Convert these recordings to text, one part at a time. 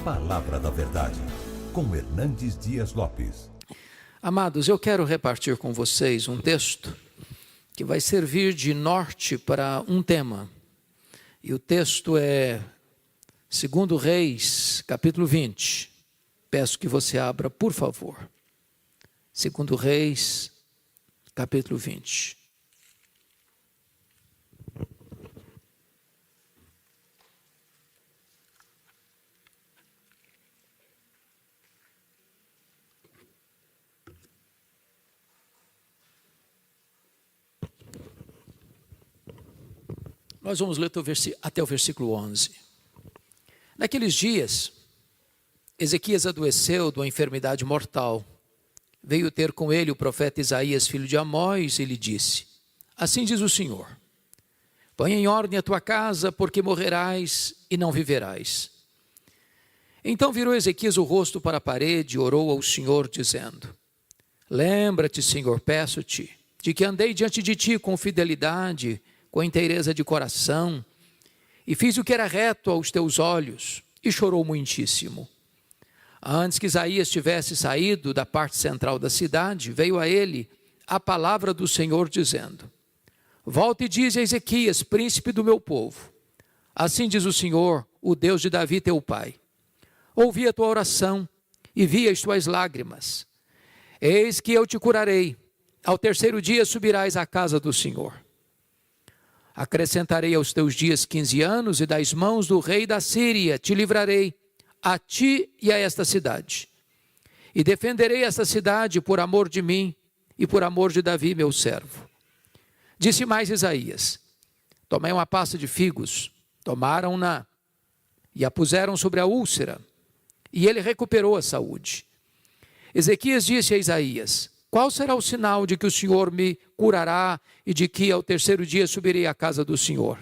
Palavra da Verdade, com Hernandes Dias Lopes. Amados, eu quero repartir com vocês um texto que vai servir de norte para um tema. E o texto é 2 Reis, capítulo 20. Peço que você abra, por favor. 2 Reis, capítulo 20. Nós vamos ler até o versículo 11. Naqueles dias, Ezequias adoeceu de uma enfermidade mortal. Veio ter com ele o profeta Isaías, filho de Amós, e lhe disse: Assim diz o Senhor, põe em ordem a tua casa, porque morrerás e não viverás. Então virou Ezequias o rosto para a parede e orou ao Senhor, dizendo: Lembra-te, Senhor, peço-te, de que andei diante de ti com fidelidade, com inteireza de coração, e fiz o que era reto aos teus olhos, e chorou muitíssimo. Antes que Isaías tivesse saído da parte central da cidade, veio a ele a palavra do Senhor, dizendo: Volta e dize a Ezequias, príncipe do meu povo: Assim diz o Senhor, o Deus de Davi teu pai: Ouvi a tua oração e vi as tuas lágrimas. Eis que eu te curarei, ao terceiro dia subirás à casa do Senhor. Acrescentarei aos teus dias 15 anos, e das mãos do rei da Síria te livrarei, a ti e a esta cidade. E defenderei esta cidade por amor de mim e por amor de Davi, meu servo. Disse mais Isaías: Tomei uma pasta de figos, tomaram-na e a puseram sobre a úlcera, e ele recuperou a saúde. Ezequias disse a Isaías: Qual será o sinal de que o Senhor me curará e de que ao terceiro dia subirei à casa do Senhor?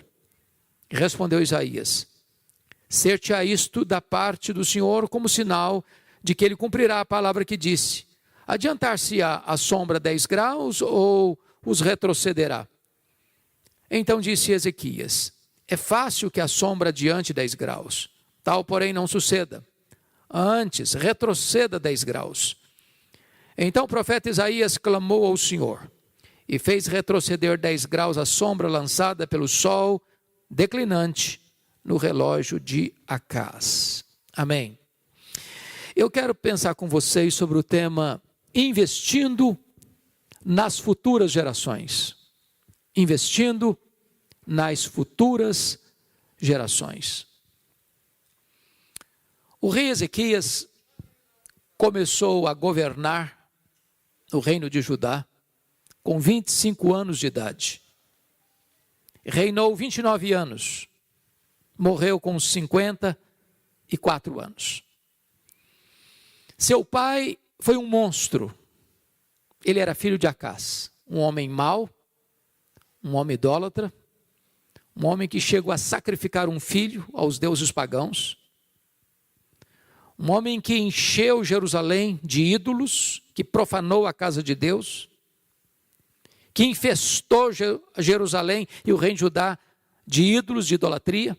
Respondeu Isaías: Ser-te-á isto da parte do Senhor como sinal de que ele cumprirá a palavra que disse. Adiantar-se-á a sombra 10 graus ou os retrocederá? Então disse Ezequias: É fácil que a sombra adiante 10 graus. Tal, porém, não suceda. Antes, retroceda 10 graus. Então o profeta Isaías clamou ao Senhor e fez retroceder 10 graus a sombra lançada pelo sol declinante no relógio de Acaz. Amém. Eu quero pensar com vocês sobre o tema investindo nas futuras gerações. Investindo nas futuras gerações. O rei Ezequias começou a governar no reino de Judá com 25 anos de idade. Reinou 29 anos. Morreu com 54 anos. Seu pai foi um monstro. Ele era filho de Acaz, um homem mau, um homem idólatra, um homem que chegou a sacrificar um filho aos deuses pagãos, um homem que encheu Jerusalém de ídolos, que profanou a casa de Deus, que infestou Jerusalém e o reino de Judá de ídolos, de idolatria,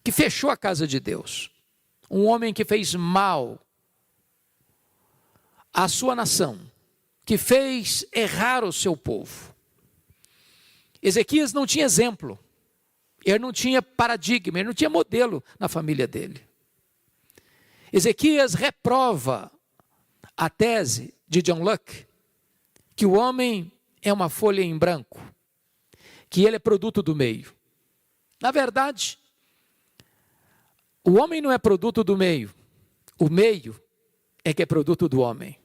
que fechou a casa de Deus. Um homem que fez mal à sua nação, que fez errar o seu povo. Ezequias não tinha exemplo, ele não tinha paradigma, ele não tinha modelo na família dele. Ezequias reprova a tese de John Locke, que o homem é uma folha em branco, que ele é produto do meio. Na verdade, o homem não é produto do meio, o meio é que é produto do homem.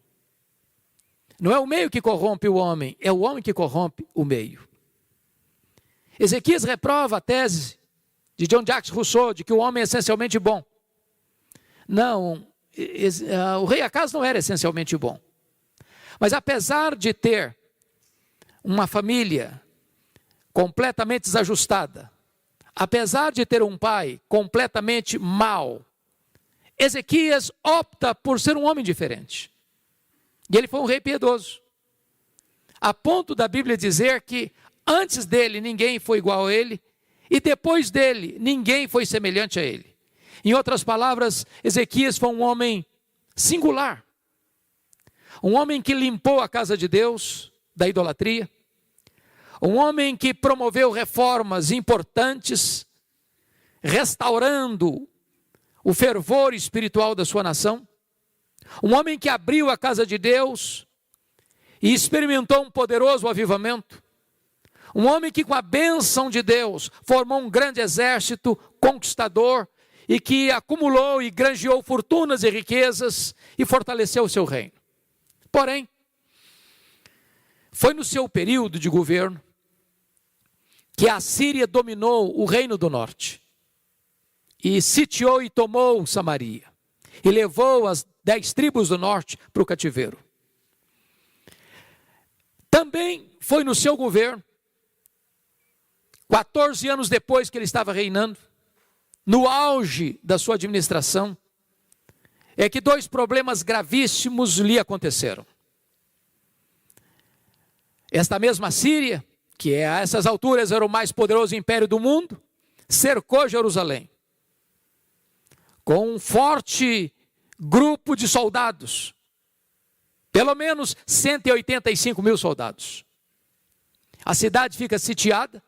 Não é o meio que corrompe o homem, é o homem que corrompe o meio. Ezequias reprova a tese de John Jacques Rousseau, de que o homem é essencialmente bom. Não, o rei Acaz não era essencialmente bom. Mas apesar de ter uma família completamente desajustada, apesar de ter um pai completamente mau, Ezequias opta por ser um homem diferente. E ele foi um rei piedoso. A ponto da Bíblia dizer que antes dele ninguém foi igual a ele, e depois dele ninguém foi semelhante a ele. Em outras palavras, Ezequias foi um homem singular. Um homem que limpou a casa de Deus da idolatria. Um homem que promoveu reformas importantes, restaurando o fervor espiritual da sua nação. Um homem que abriu a casa de Deus e experimentou um poderoso avivamento. Um homem que, com a bênção de Deus, formou um grande exército conquistador e que acumulou e granjeou fortunas e riquezas e fortaleceu o seu reino. Porém, foi no seu período de governo que a Síria dominou o reino do norte e sitiou e tomou Samaria e levou as 10 tribos do norte para o cativeiro. Também foi no seu governo, 14 anos depois que ele estava reinando, no auge da sua administração, é que 2 problemas gravíssimos lhe aconteceram. Esta mesma Síria, que a essas alturas era o mais poderoso império do mundo, cercou Jerusalém com um forte grupo de soldados, pelo menos 185 mil soldados. A cidade fica sitiada,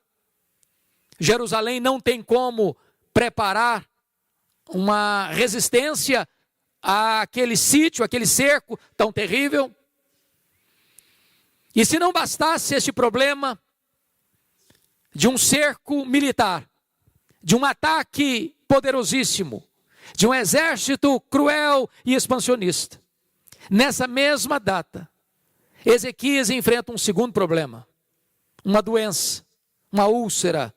Jerusalém não tem como preparar uma resistência àquele sítio, àquele cerco tão terrível. E se não bastasse este problema de um cerco militar, de um ataque poderosíssimo, de um exército cruel e expansionista, nessa mesma data, Ezequias enfrenta um segundo problema, uma doença, uma úlcera,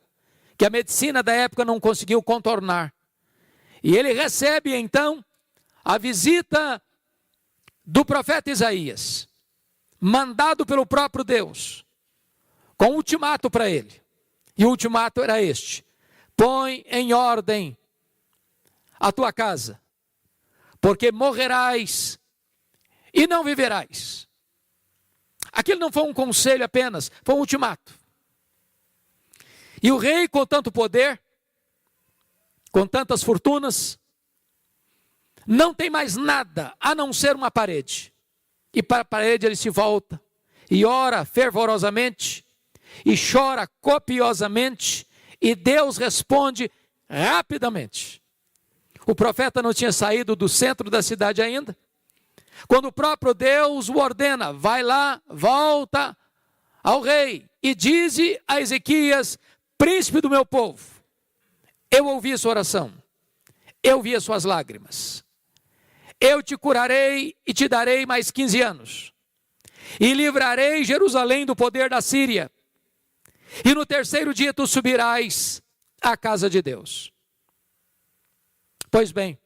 que a medicina da época não conseguiu contornar. E ele recebe então a visita do profeta Isaías, mandado pelo próprio Deus, com um ultimato para ele. E o ultimato era este: põe em ordem a tua casa, porque morrerás e não viverás. Aquilo não foi um conselho apenas, foi um ultimato. E o rei, com tanto poder, com tantas fortunas, não tem mais nada a não ser uma parede. E para a parede ele se volta e ora fervorosamente e chora copiosamente, e Deus responde rapidamente. O profeta não tinha saído do centro da cidade ainda, quando o próprio Deus o ordena: vai lá, volta ao rei e dize a Ezequias, príncipe do meu povo, eu ouvi a sua oração, eu vi as suas lágrimas, eu te curarei e te darei mais 15 anos, e livrarei Jerusalém do poder da Síria, e no 3º dia tu subirás à casa de Deus. Pois bem,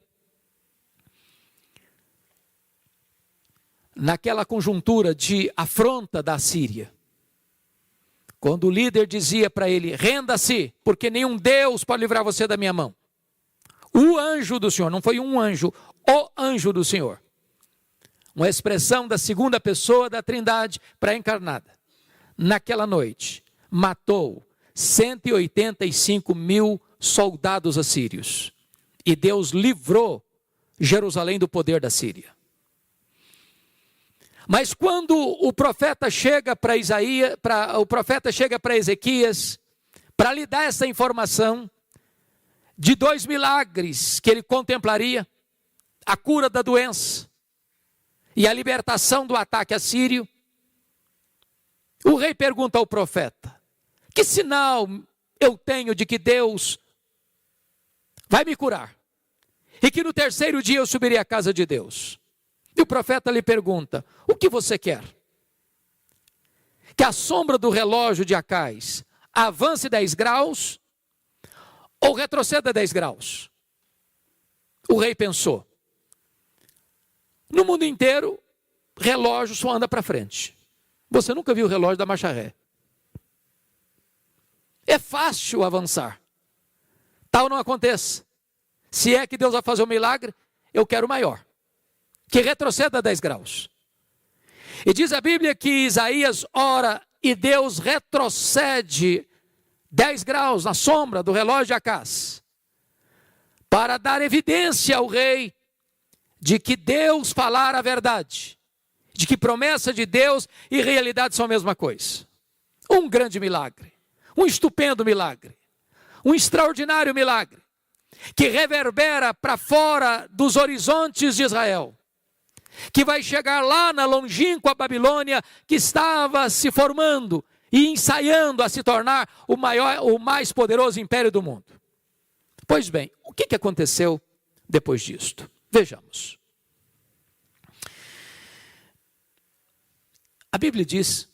naquela conjuntura de afronta da Síria, quando o líder dizia para ele: renda-se, porque nenhum Deus pode livrar você da minha mão. O anjo do Senhor, não foi um anjo, o anjo do Senhor. Uma expressão da segunda pessoa da Trindade pré-encarnada. Naquela noite, matou 185 mil soldados assírios. E Deus livrou Jerusalém do poder da Síria. Mas quando o profeta chega para Ezequias, para lhe dar essa informação de 2 milagres que ele contemplaria, a cura da doença e a libertação do ataque assírio, o rei pergunta ao profeta: que sinal eu tenho de que Deus vai me curar e que no 3º dia eu subirei à casa de Deus? E o profeta lhe pergunta: o que você quer? Que a sombra do relógio de Acais avance 10 graus ou retroceda 10 graus? O rei pensou: no mundo inteiro, relógio só anda para frente. Você nunca viu o relógio da marcha ré. É fácil avançar. Tal não aconteça. Se é que Deus vai fazer um milagre, eu quero maior, que retroceda 10 graus. E diz a Bíblia que Isaías ora e Deus retrocede 10 graus na sombra do relógio de Acás, para dar evidência ao rei de que Deus falara a verdade, de que promessa de Deus e realidade são a mesma coisa. Um grande milagre, um estupendo milagre, um extraordinário milagre, que reverbera para fora dos horizontes de Israel, que vai chegar lá na longínqua Babilônia, que estava se formando e ensaiando a se tornar o mais poderoso império do mundo. Pois bem, o que aconteceu depois disto? Vejamos. A Bíblia diz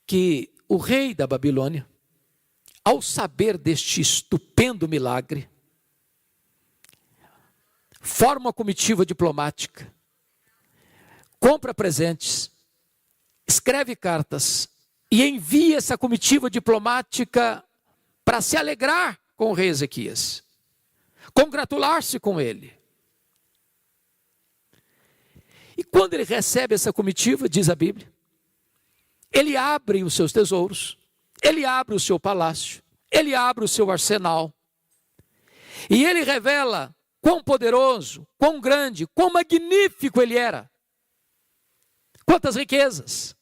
que o rei da Babilônia, ao saber deste estupendo milagre, forma uma comitiva diplomática, compra presentes, escreve cartas e envia essa comitiva diplomática para se alegrar com o rei Ezequias, congratular-se com ele. E quando ele recebe essa comitiva, diz a Bíblia, ele abre os seus tesouros, ele abre o seu palácio, ele abre o seu arsenal, e ele revela quão poderoso, quão grande, quão magnífico ele era. Quantas riquezas,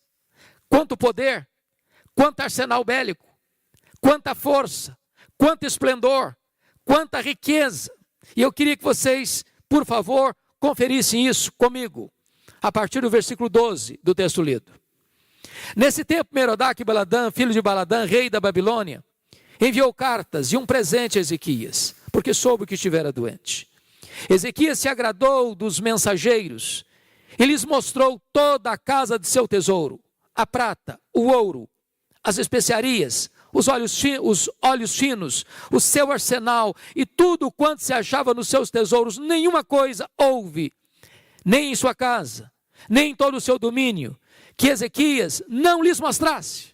quanto poder, quanto arsenal bélico, quanta força, quanto esplendor, quanta riqueza. E eu queria que vocês, por favor, conferissem isso comigo, a partir do versículo 12 do texto lido. Nesse tempo, Merodach-Baladã, filho de Baladã, rei da Babilônia, enviou cartas e um presente a Ezequias, porque soube que estivera doente. Ezequias se agradou dos mensageiros e lhes mostrou toda a casa de seu tesouro, a prata, o ouro, as especiarias, os óleos finos, o seu arsenal e tudo quanto se achava nos seus tesouros. Nenhuma coisa houve, nem em sua casa, nem em todo o seu domínio, que Ezequias não lhes mostrasse.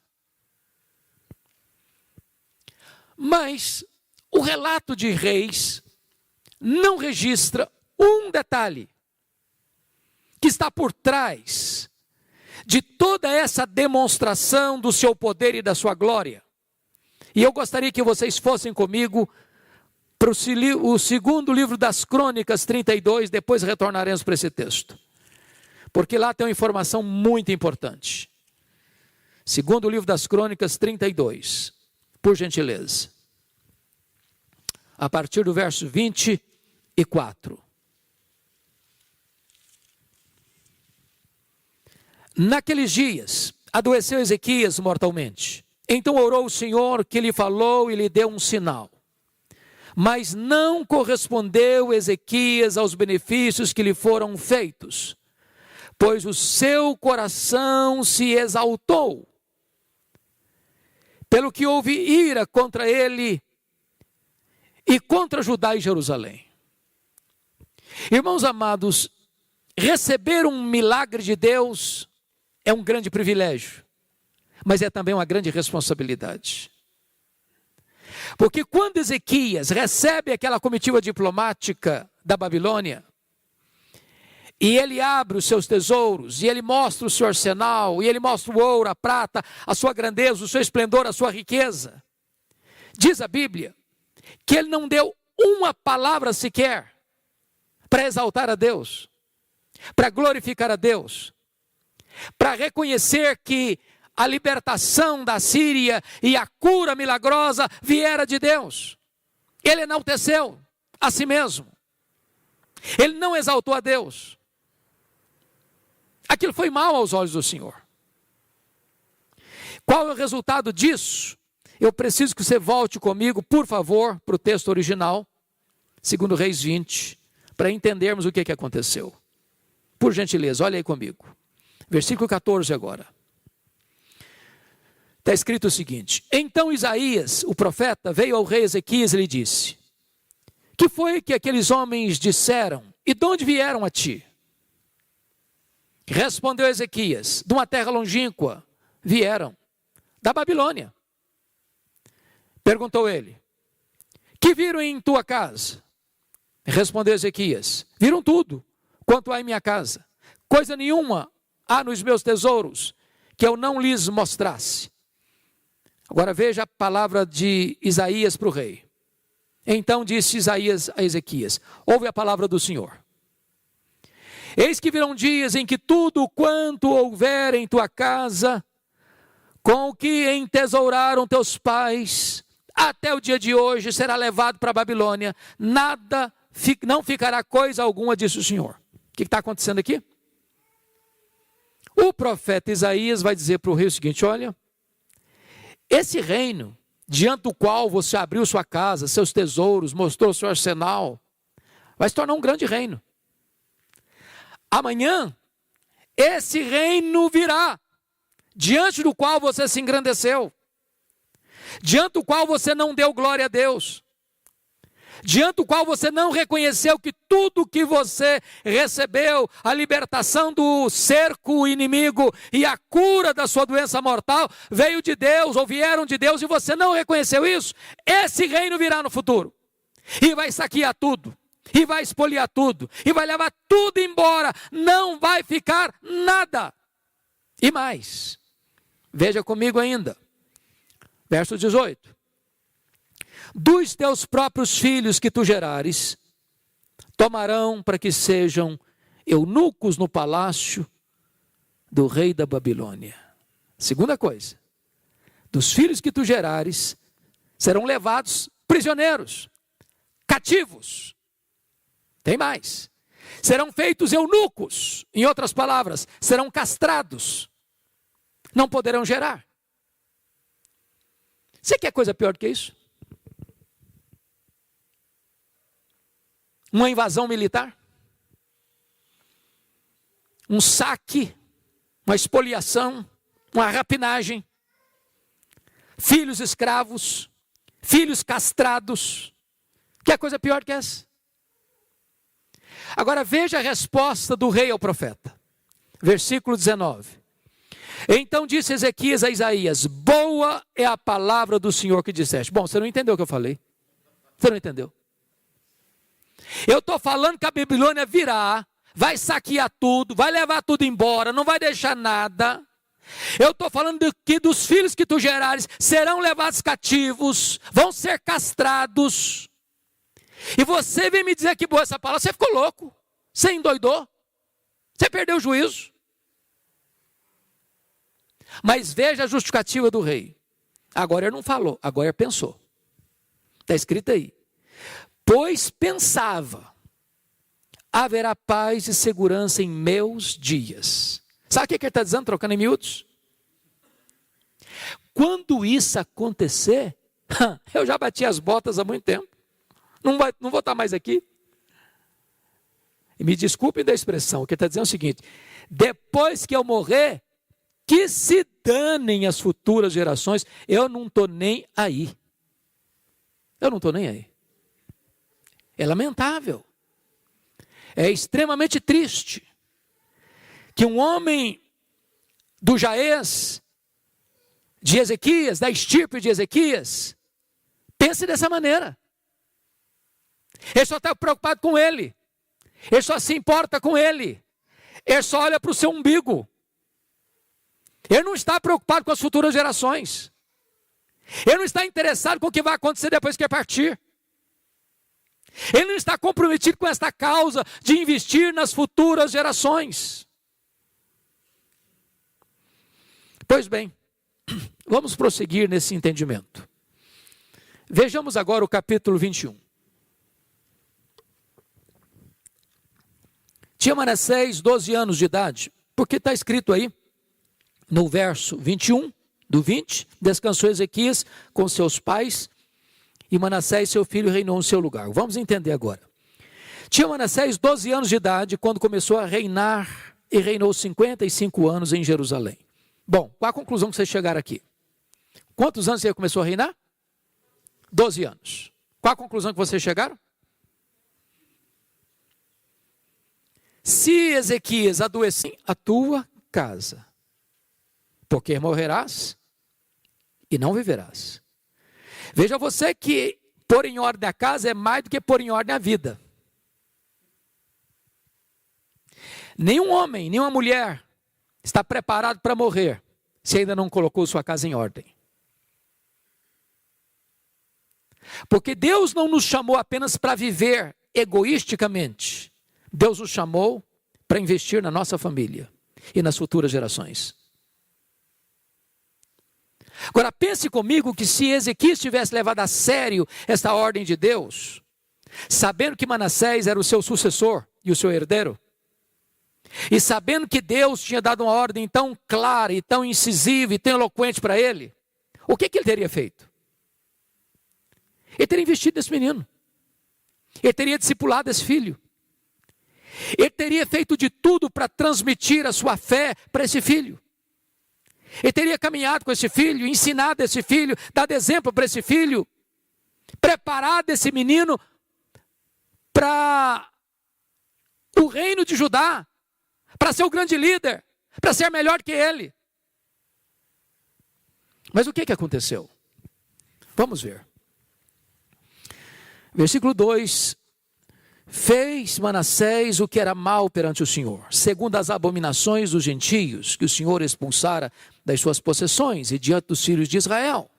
Mas o relato de Reis não registra um detalhe que está por trás de toda essa demonstração do seu poder e da sua glória. E eu gostaria que vocês fossem comigo para o segundo livro das Crônicas 32, depois retornaremos para esse texto, porque lá tem uma informação muito importante. Segundo livro das Crônicas 32, por gentileza, a partir do verso 24. Naqueles dias, adoeceu Ezequias mortalmente. Então orou o Senhor, que lhe falou e lhe deu um sinal. Mas não correspondeu Ezequias aos benefícios que lhe foram feitos, pois o seu coração se exaltou, pelo que houve ira contra ele e contra Judá e Jerusalém. Irmãos amados, receber um milagre de Deus é um grande privilégio, mas é também uma grande responsabilidade. Porque quando Ezequias recebe aquela comitiva diplomática da Babilônia, e ele abre os seus tesouros, e ele mostra o seu arsenal, e ele mostra o ouro, a prata, a sua grandeza, o seu esplendor, a sua riqueza, diz a Bíblia que ele não deu uma palavra sequer para exaltar a Deus, para glorificar a Deus, para reconhecer que a libertação da Síria e a cura milagrosa viera de Deus. Ele enalteceu a si mesmo. Ele não exaltou a Deus. Aquilo foi mal aos olhos do Senhor. Qual é o resultado disso? Eu preciso que você volte comigo, por favor, para o texto original, 2 Reis 20, para entendermos o que aconteceu. Por gentileza, olha aí comigo. Versículo 14 agora. Está escrito o seguinte: então Isaías, o profeta, veio ao rei Ezequias e lhe disse: que foi que aqueles homens disseram? E de onde vieram a ti? Respondeu Ezequias: de uma terra longínqua vieram, da Babilônia. Perguntou ele: que viram em tua casa? Respondeu Ezequias: viram tudo quanto há em minha casa. Coisa nenhuma há nos meus tesouros que eu não lhes mostrasse. Agora veja a palavra de Isaías para o rei. Então disse Isaías a Ezequias: ouve a palavra do Senhor. Eis que virão dias em que tudo quanto houver em tua casa, com o que entesouraram teus pais, até o dia de hoje será levado para a Babilônia, não ficará coisa alguma, disse o Senhor. O que está acontecendo aqui? O profeta Isaías vai dizer para o rei o seguinte: olha, esse reino, diante do qual você abriu sua casa, seus tesouros, mostrou seu arsenal, vai se tornar um grande reino. Amanhã, esse reino virá, diante do qual você se engrandeceu, diante do qual você não deu glória a Deus, diante do qual você não reconheceu que tudo que você recebeu, a libertação do cerco inimigo e a cura da sua doença mortal, veio de Deus ou vieram de Deus, e você não reconheceu isso. Esse reino virá no futuro e vai saquear tudo, e vai espoliar tudo, e vai levar tudo embora, não vai ficar nada. E mais, veja comigo ainda, verso 18: dos teus próprios filhos que tu gerares, tomarão para que sejam eunucos no palácio do rei da Babilônia. Segunda coisa, dos filhos que tu gerares, serão levados prisioneiros, cativos. Tem mais, serão feitos eunucos, em outras palavras, serão castrados, não poderão gerar. Você quer coisa pior do que isso? Uma invasão militar? Um saque? Uma espoliação? Uma rapinagem? Filhos escravos? Filhos castrados? Quer coisa pior que essa? Agora veja a resposta do rei ao profeta. Versículo 19. Então disse Ezequias a Isaías: boa é a palavra do Senhor que disseste. Bom, você não entendeu o que eu falei. Você não entendeu. Eu estou falando que a Babilônia virá, vai saquear tudo, vai levar tudo embora, não vai deixar nada. Eu estou falando que dos filhos que tu gerares serão levados cativos, vão ser castrados. E você vem me dizer que boa essa palavra, você ficou louco, você endoidou, você perdeu o juízo. Mas veja a justificativa do rei. Agora ele não falou, agora ele pensou. Está escrito aí: pois pensava, haverá paz e segurança em meus dias. Sabe o que ele está dizendo, trocando em miúdos? Quando isso acontecer, eu já bati as botas há muito tempo. Não vou estar mais aqui. E me desculpem da expressão, o que ele está dizendo é o seguinte: depois que eu morrer, que se danem as futuras gerações, eu não estou nem aí. Eu não estou nem aí. É lamentável, é extremamente triste que um homem do jaez de Ezequias, da estirpe de Ezequias, pense dessa maneira. Ele só está preocupado com ele, ele só se importa com ele, ele só olha para o seu umbigo, ele não está preocupado com as futuras gerações, ele não está interessado com o que vai acontecer depois que ele partir. Ele não está comprometido com esta causa de investir nas futuras gerações. Pois bem, vamos prosseguir nesse entendimento. Vejamos agora o capítulo 21. Tinha Manassés 12 anos de idade, porque está escrito aí, no verso 21, do 20, descansou Ezequias com seus pais, e Manassés, seu filho, reinou no seu lugar. Vamos entender agora. Tinha Manassés 12 anos de idade quando começou a reinar, e reinou 55 anos em Jerusalém. Bom, qual a conclusão que vocês chegaram aqui? Quantos anos ele começou a reinar? 12 anos. Qual a conclusão que vocês chegaram? Se Ezequias adoecer a tua casa, porque morrerás e não viverás. Veja você que pôr em ordem a casa é mais do que pôr em ordem a vida. Nenhum homem, nenhuma mulher está preparado para morrer se ainda não colocou sua casa em ordem. Porque Deus não nos chamou apenas para viver egoisticamente. Deus nos chamou para investir na nossa família e nas futuras gerações. Agora pense comigo que se Ezequias tivesse levado a sério esta ordem de Deus, sabendo que Manassés era o seu sucessor e o seu herdeiro, e sabendo que Deus tinha dado uma ordem tão clara e tão incisiva e tão eloquente para ele, o que ele teria feito? Ele teria investido nesse menino. Ele teria discipulado esse filho. Ele teria feito de tudo para transmitir a sua fé para esse filho. Ele teria caminhado com esse filho, ensinado esse filho, dado exemplo para esse filho, preparado esse menino para o reino de Judá, para ser o grande líder, para ser melhor que ele. Mas o que aconteceu? Vamos ver. Versículo 2. Fez Manassés o que era mal perante o Senhor, segundo as abominações dos gentios, que o Senhor expulsara das suas possessões e diante dos filhos de Israel.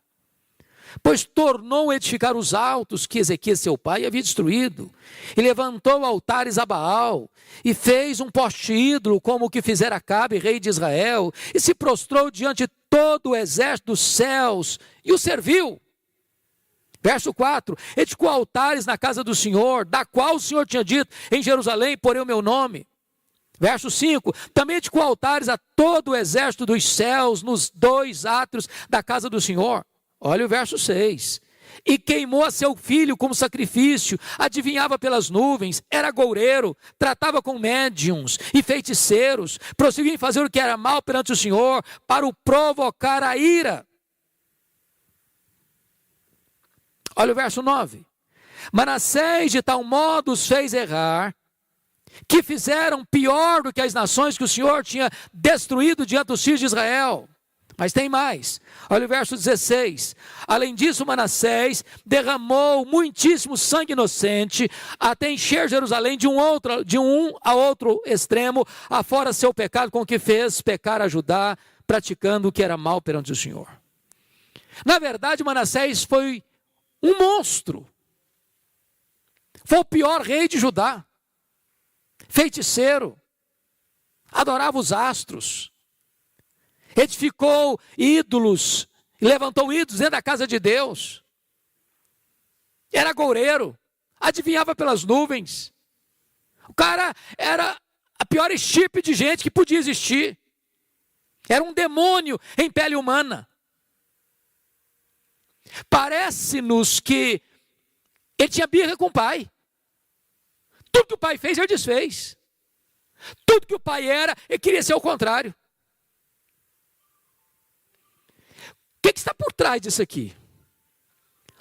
Pois tornou a edificar os altos que Ezequias seu pai havia destruído, e levantou altares a Baal, e fez um poste ídolo como o que fizera Acabe, rei de Israel, e se prostrou diante de todo o exército dos céus, e o serviu. Verso 4, edificou altares na casa do Senhor, da qual o Senhor tinha dito, em Jerusalém porei o meu nome. Verso 5, também edificou altares a todo o exército dos céus, nos 2 átrios da casa do Senhor. Olha o verso 6. E queimou a seu filho como sacrifício, adivinhava pelas nuvens, era goureiro, tratava com médiuns e feiticeiros, prosseguiu em fazer o que era mal perante o Senhor, para o provocar a ira. Olha o verso 9. Manassés de tal modo os fez errar, que fizeram pior do que as nações que o Senhor tinha destruído diante dos filhos de Israel. Mas tem mais. Olha o verso 16. Além disso, Manassés derramou muitíssimo sangue inocente, até encher Jerusalém de um a outro extremo, afora seu pecado, com que fez pecar a Judá, praticando o que era mal perante o Senhor. Na verdade, Manassés foi um monstro. Foi o pior rei de Judá. Feiticeiro. Adorava os astros. Edificou ídolos. Levantou ídolos dentro da casa de Deus. Era goureiro. Adivinhava pelas nuvens. O cara era a pior estirpe de gente que podia existir. Era um demônio em pele humana. Parece-nos que ele tinha birra com o pai. Tudo que o pai fez, ele desfez. Tudo que o pai era, ele queria ser o contrário. O que está por trás disso aqui?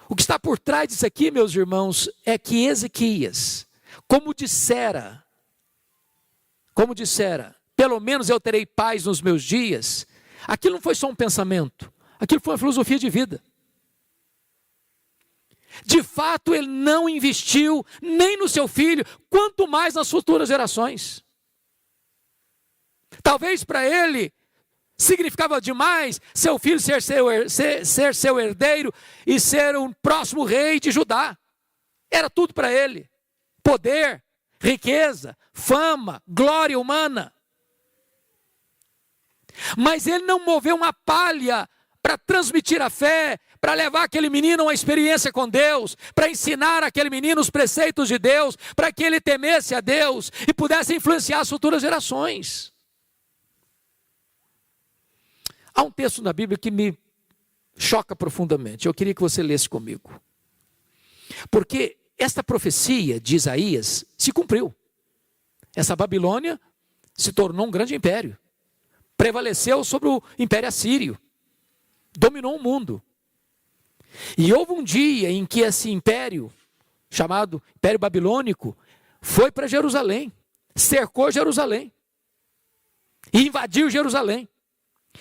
O que está por trás disso aqui, meus irmãos, é que Ezequias, como dissera, pelo menos eu terei paz nos meus dias, aquilo não foi só um pensamento, aquilo foi uma filosofia de vida. De fato, ele não investiu nem no seu filho, quanto mais nas futuras gerações. Talvez para ele significava demais seu filho ser seu herdeiro e ser o próximo rei de Judá. Era tudo para ele. Poder, riqueza, fama, glória humana. Mas ele não moveu uma palha para transmitir a fé, para levar aquele menino a uma experiência com Deus, para ensinar aquele menino os preceitos de Deus, para que ele temesse a Deus e pudesse influenciar as futuras gerações. Há um texto na Bíblia que me choca profundamente. Eu queria que você lesse comigo. Porque esta profecia de Isaías se cumpriu. Essa Babilônia se tornou um grande império. Prevaleceu sobre o Império Assírio. Dominou o mundo. E houve um dia em que esse império, chamado Império Babilônico, foi para Jerusalém. Cercou Jerusalém. E invadiu Jerusalém.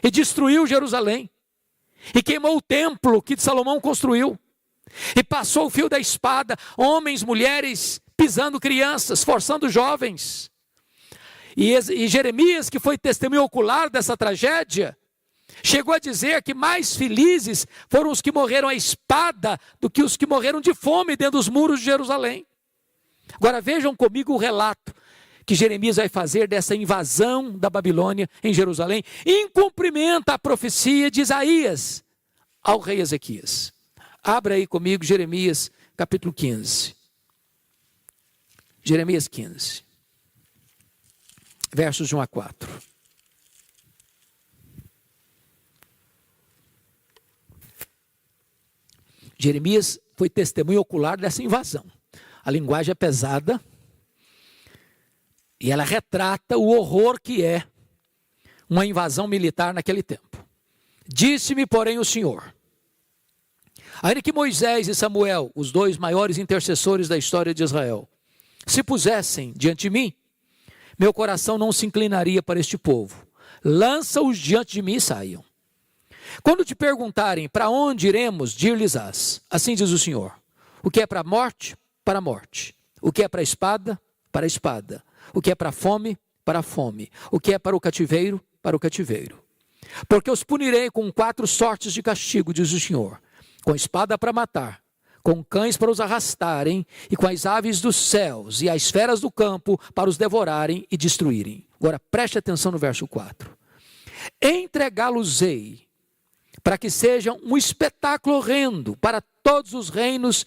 E destruiu Jerusalém. E queimou o templo que Salomão construiu. E passou o fio da espada, homens, mulheres, pisando crianças, forçando jovens. E Jeremias, que foi testemunho ocular dessa tragédia, Chegou a dizer que mais felizes foram os que morreram à espada do que os que morreram de fome dentro dos muros de Jerusalém. Agora vejam comigo o relato que Jeremias vai fazer dessa invasão da Babilônia em Jerusalém, em cumprimento à profecia de Isaías ao rei Ezequias. Abra aí comigo Jeremias capítulo 15. Jeremias 15, versos de 1 a 4. Jeremias foi testemunho ocular dessa invasão. A linguagem é pesada e ela retrata o horror que é uma invasão militar naquele tempo. Disse-me, porém, o Senhor, ainda que Moisés e Samuel, os dois maiores intercessores da história de Israel, se pusessem diante de mim, meu coração não se inclinaria para este povo. Lança-os diante de mim e saiam. Quando te perguntarem para onde iremos, dir-lhes-ás, assim diz o Senhor, o que é para a morte, para a morte, o que é para a espada, para a espada, o que é para a fome, para a fome, o que é para o cativeiro, para o cativeiro. Porque os punirei com 4 sortes de castigo, diz o Senhor, com espada para matar, com cães para os arrastarem, e com as aves dos céus e as feras do campo para os devorarem e destruírem. Agora preste atenção no verso 4. Entregá-los-ei, para que sejam um espetáculo horrendo para todos os reinos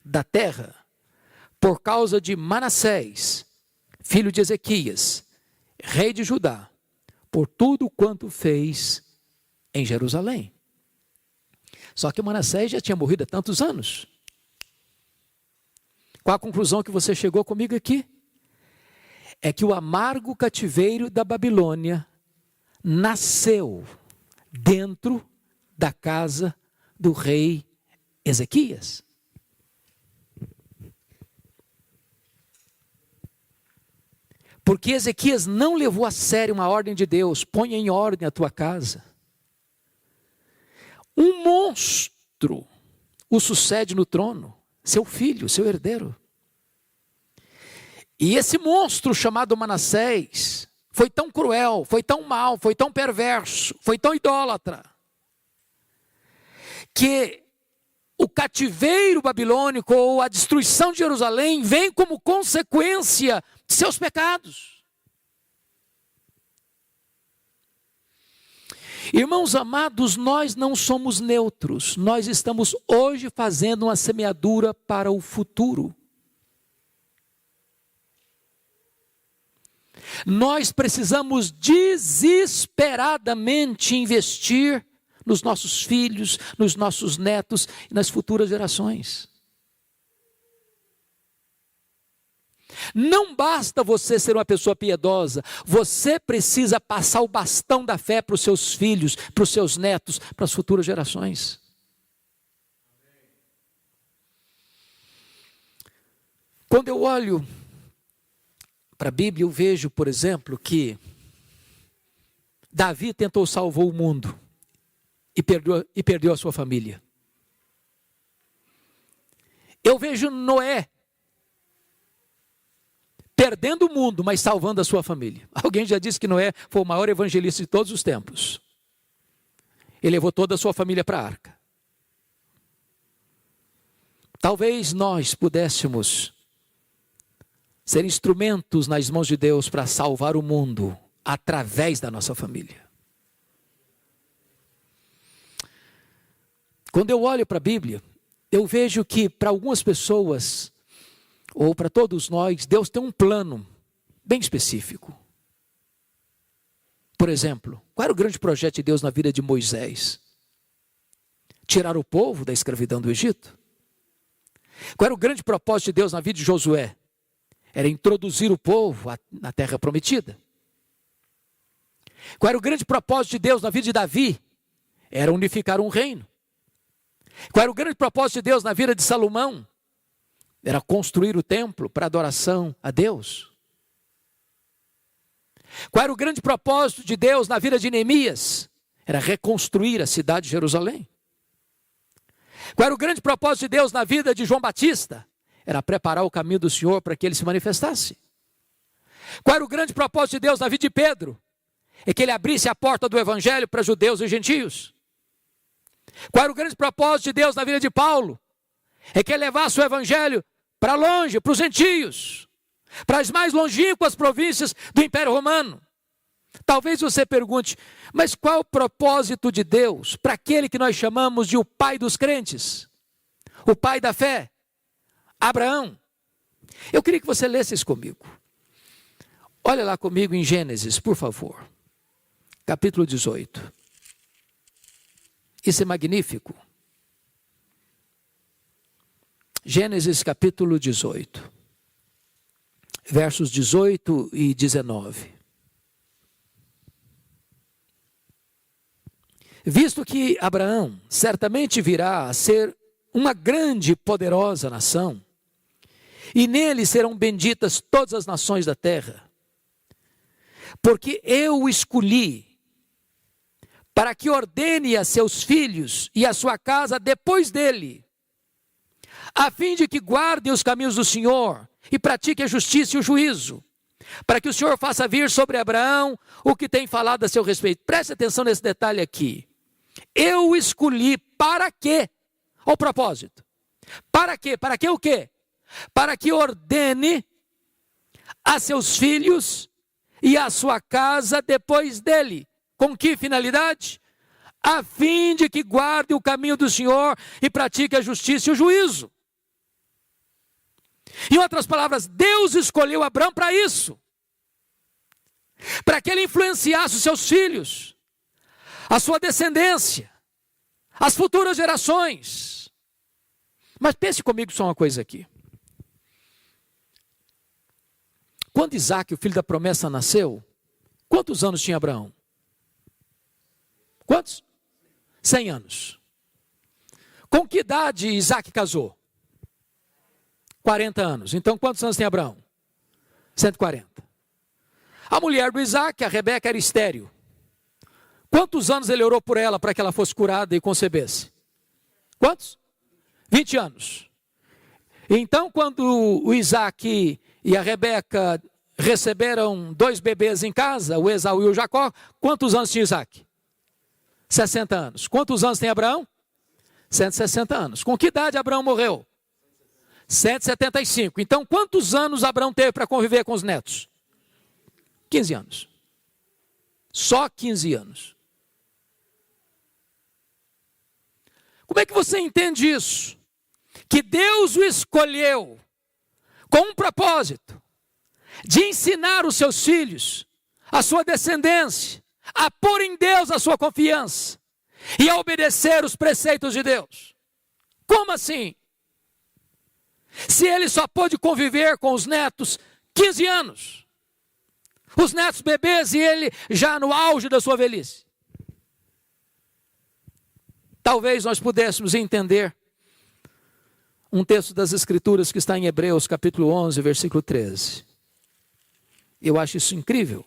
da terra, por causa de Manassés, filho de Ezequias, rei de Judá, por tudo quanto fez em Jerusalém. Só que Manassés já tinha morrido há tantos anos. Qual a conclusão que você chegou comigo aqui? É que o amargo cativeiro da Babilônia nasceu dentro da casa do rei Ezequias. Porque Ezequias não levou a sério uma ordem de Deus, ponha em ordem a tua casa. Um monstro o sucede no trono, seu filho, seu herdeiro. E esse monstro chamado Manassés foi tão cruel, foi tão mau, foi tão perverso, foi tão idólatra, que o cativeiro babilônico ou a destruição de Jerusalém vem como consequência de seus pecados. Irmãos amados, nós não somos neutros, nós estamos hoje fazendo uma semeadura para o futuro. Nós precisamos desesperadamente investir nos nossos filhos, nos nossos netos e nas futuras gerações. Não basta você ser uma pessoa piedosa, você precisa passar o bastão da fé para os seus filhos, para os seus netos, para as futuras gerações. Quando eu olho para a Bíblia, eu vejo, por exemplo, que Davi tentou salvar o mundo e perdeu a sua família. Eu vejo Noé perdendo o mundo, mas salvando a sua família. Alguém já disse que Noé foi o maior evangelista de todos os tempos. Ele levou toda a sua família para a arca. Talvez nós pudéssemos ser instrumentos nas mãos de Deus para salvar o mundo através da nossa família. Quando eu olho para a Bíblia, eu vejo que para algumas pessoas, ou para todos nós, Deus tem um plano bem específico. Por exemplo, qual era o grande projeto de Deus na vida de Moisés? Tirar o povo da escravidão do Egito. Qual era o grande propósito de Deus na vida de Josué? Era introduzir o povo na terra prometida. Qual era o grande propósito de Deus na vida de Davi? Era unificar um reino. Qual era o grande propósito de Deus na vida de Salomão? Era construir o templo para adoração a Deus. Qual era o grande propósito de Deus na vida de Neemias? Era reconstruir a cidade de Jerusalém. Qual era o grande propósito de Deus na vida de João Batista? Era preparar o caminho do Senhor para que ele se manifestasse. Qual era o grande propósito de Deus na vida de Pedro? é que ele abrisse a porta do evangelho para judeus e gentios. Qual era o grande propósito de Deus na vida de Paulo? É que ele levasse o evangelho para longe, para os gentios, para as mais longínquas províncias do Império Romano. Talvez você pergunte, mas qual o propósito de Deus para aquele que nós chamamos de o pai dos crentes? O pai da fé, Abraão. Eu queria que você lesse isso comigo. Olha lá comigo em Gênesis, por favor. Capítulo 18. Isso é magnífico. Gênesis capítulo 18. Versos 18 e 19. Visto que Abraão certamente virá a ser uma grande e poderosa nação, e nele serão benditas todas as nações da terra, porque eu o escolhi para que ordene a seus filhos e a sua casa depois dele, a fim de que guardem os caminhos do Senhor e pratiquem a justiça e o juízo, para que o Senhor faça vir sobre Abraão o que tem falado a seu respeito. Preste atenção nesse detalhe aqui. Eu o escolhi para quê? Olha o propósito. Para quê? Para que o quê? Para que ordene a seus filhos e a sua casa depois dele. Com que finalidade? A fim de que guarde o caminho do Senhor e pratique a justiça e o juízo. Em outras palavras, Deus escolheu Abraão para isso. Para que ele influenciasse os seus filhos, a sua descendência, as futuras gerações. Mas pense comigo só uma coisa aqui. Quando Isaac, o filho da promessa, nasceu, quantos anos tinha Abraão? Quantos? 100 anos. Com que idade Isaac casou? 40 anos. Então quantos anos tem Abraão? 140. A mulher do Isaac, a Rebeca, era estéril. Quantos anos ele orou por ela para que ela fosse curada e concebesse? Quantos? 20 anos. Então, quando o Isaac e a Rebeca receberam 2 bebês em casa, o Esaú e o Jacó, quantos anos tinha Isaac? 60 anos. Quantos anos tem Abraão? 160 anos. Com que idade Abraão morreu? 175. Então, quantos anos Abraão teve para conviver com os netos? 15 anos. Só 15 anos. Como é que você entende isso? Que Deus o escolheu com um propósito de ensinar os seus filhos, a sua descendência, a pôr em Deus a sua confiança e a obedecer os preceitos de Deus. Como assim? Se ele só pôde conviver com os netos 15 anos, os netos bebês e ele já no auge da sua velhice. Talvez nós pudéssemos entender um texto das Escrituras que está em Hebreus, capítulo 11, versículo 13. Eu acho isso incrível.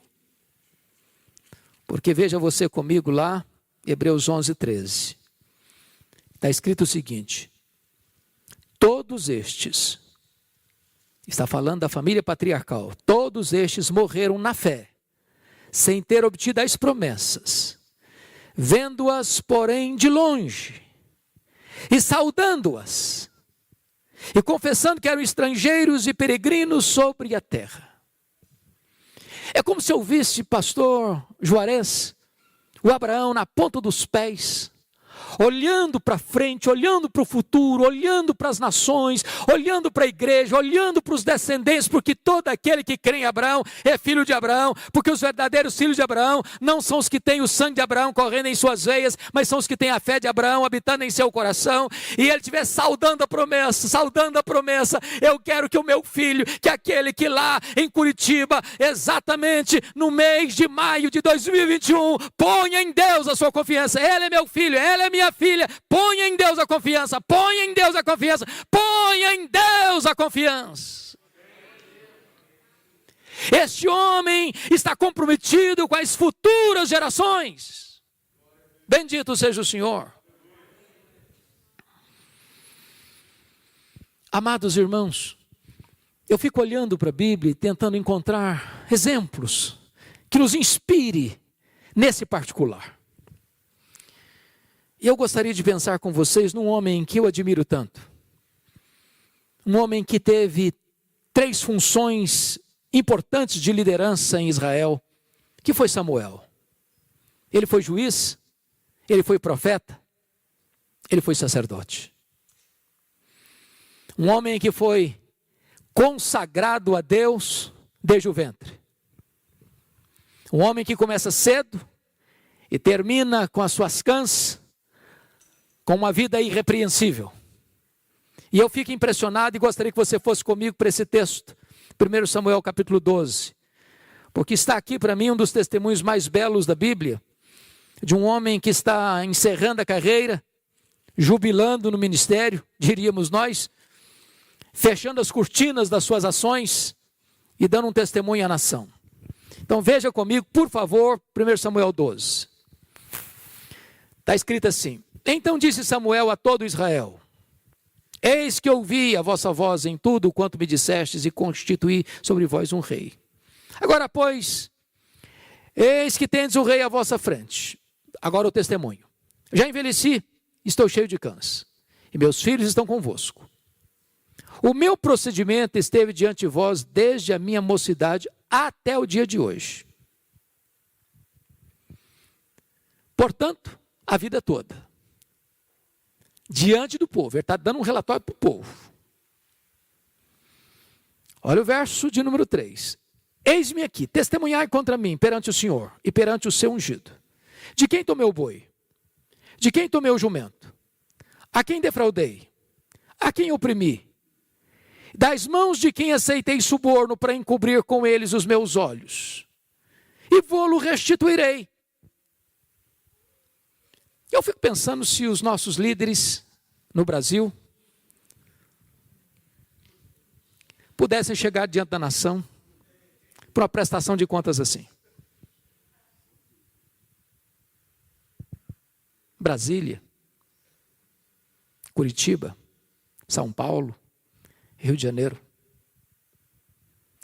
Porque veja você comigo lá, Hebreus 11, 13. Está escrito o seguinte: todos estes, está falando da família patriarcal, todos estes morreram na fé, sem ter obtido as promessas, vendo-as, porém, de longe, e saudando-as, e confessando que eram estrangeiros e peregrinos sobre a terra. É como se eu visse, pastor Juarez, o Abraão na ponta dos pés, olhando para frente, olhando para o futuro, olhando para as nações, olhando para a igreja, olhando para os descendentes, porque todo aquele que crê em Abraão é filho de Abraão, porque os verdadeiros filhos de Abraão não são os que têm o sangue de Abraão correndo em suas veias, mas são os que têm a fé de Abraão habitando em seu coração, e ele estiver saudando a promessa, eu quero que o meu filho, que aquele que lá em Curitiba, exatamente no mês de maio de 2021, ponha em Deus a sua confiança. Ele é meu filho, ela é minha filha, ponha em Deus a confiança, ponha em Deus a confiança, ponha em Deus a confiança. Este homem está comprometido com as futuras gerações. Bendito seja o Senhor. Amados irmãos, eu fico olhando para a Bíblia e tentando encontrar exemplos que nos inspire nesse particular. E eu gostaria de pensar com vocês num homem que eu admiro tanto. Um homem que teve 3 funções importantes de liderança em Israel, que foi Samuel. Ele foi juiz, ele foi profeta, ele foi sacerdote. Um homem que foi consagrado a Deus desde o ventre. Um homem que começa cedo e termina com as suas cãs, com uma vida irrepreensível. E eu fico impressionado e gostaria que você fosse comigo para esse texto, 1 Samuel capítulo 12, porque está aqui para mim um dos testemunhos mais belos da Bíblia, de um homem que está encerrando a carreira, jubilando no ministério, diríamos nós, fechando as cortinas das suas ações e dando um testemunho à nação. Então veja comigo, por favor, 1 Samuel 12. Está escrito assim: Então disse Samuel a todo Israel: Eis que ouvi a vossa voz em tudo quanto me dissestes e constituí sobre vós um rei. Agora, pois, eis que tendes o rei à vossa frente. Agora o testemunho. Já envelheci, estou cheio de cãs, e meus filhos estão convosco. O meu procedimento esteve diante de vós desde a minha mocidade até o dia de hoje. Portanto, a vida toda, diante do povo, ele está dando um relatório para o povo. Olha o verso de número 3. Eis-me aqui, testemunhai contra mim perante o Senhor e perante o seu ungido. De quem tomei o boi? De quem tomei o jumento? A quem defraudei? A quem oprimi? Das mãos de quem aceitei suborno para encobrir com eles os meus olhos? E vô-lo restituirei. Eu fico pensando se os nossos líderes no Brasil pudessem chegar diante da nação para uma prestação de contas assim. Brasília, Curitiba, São Paulo, Rio de Janeiro.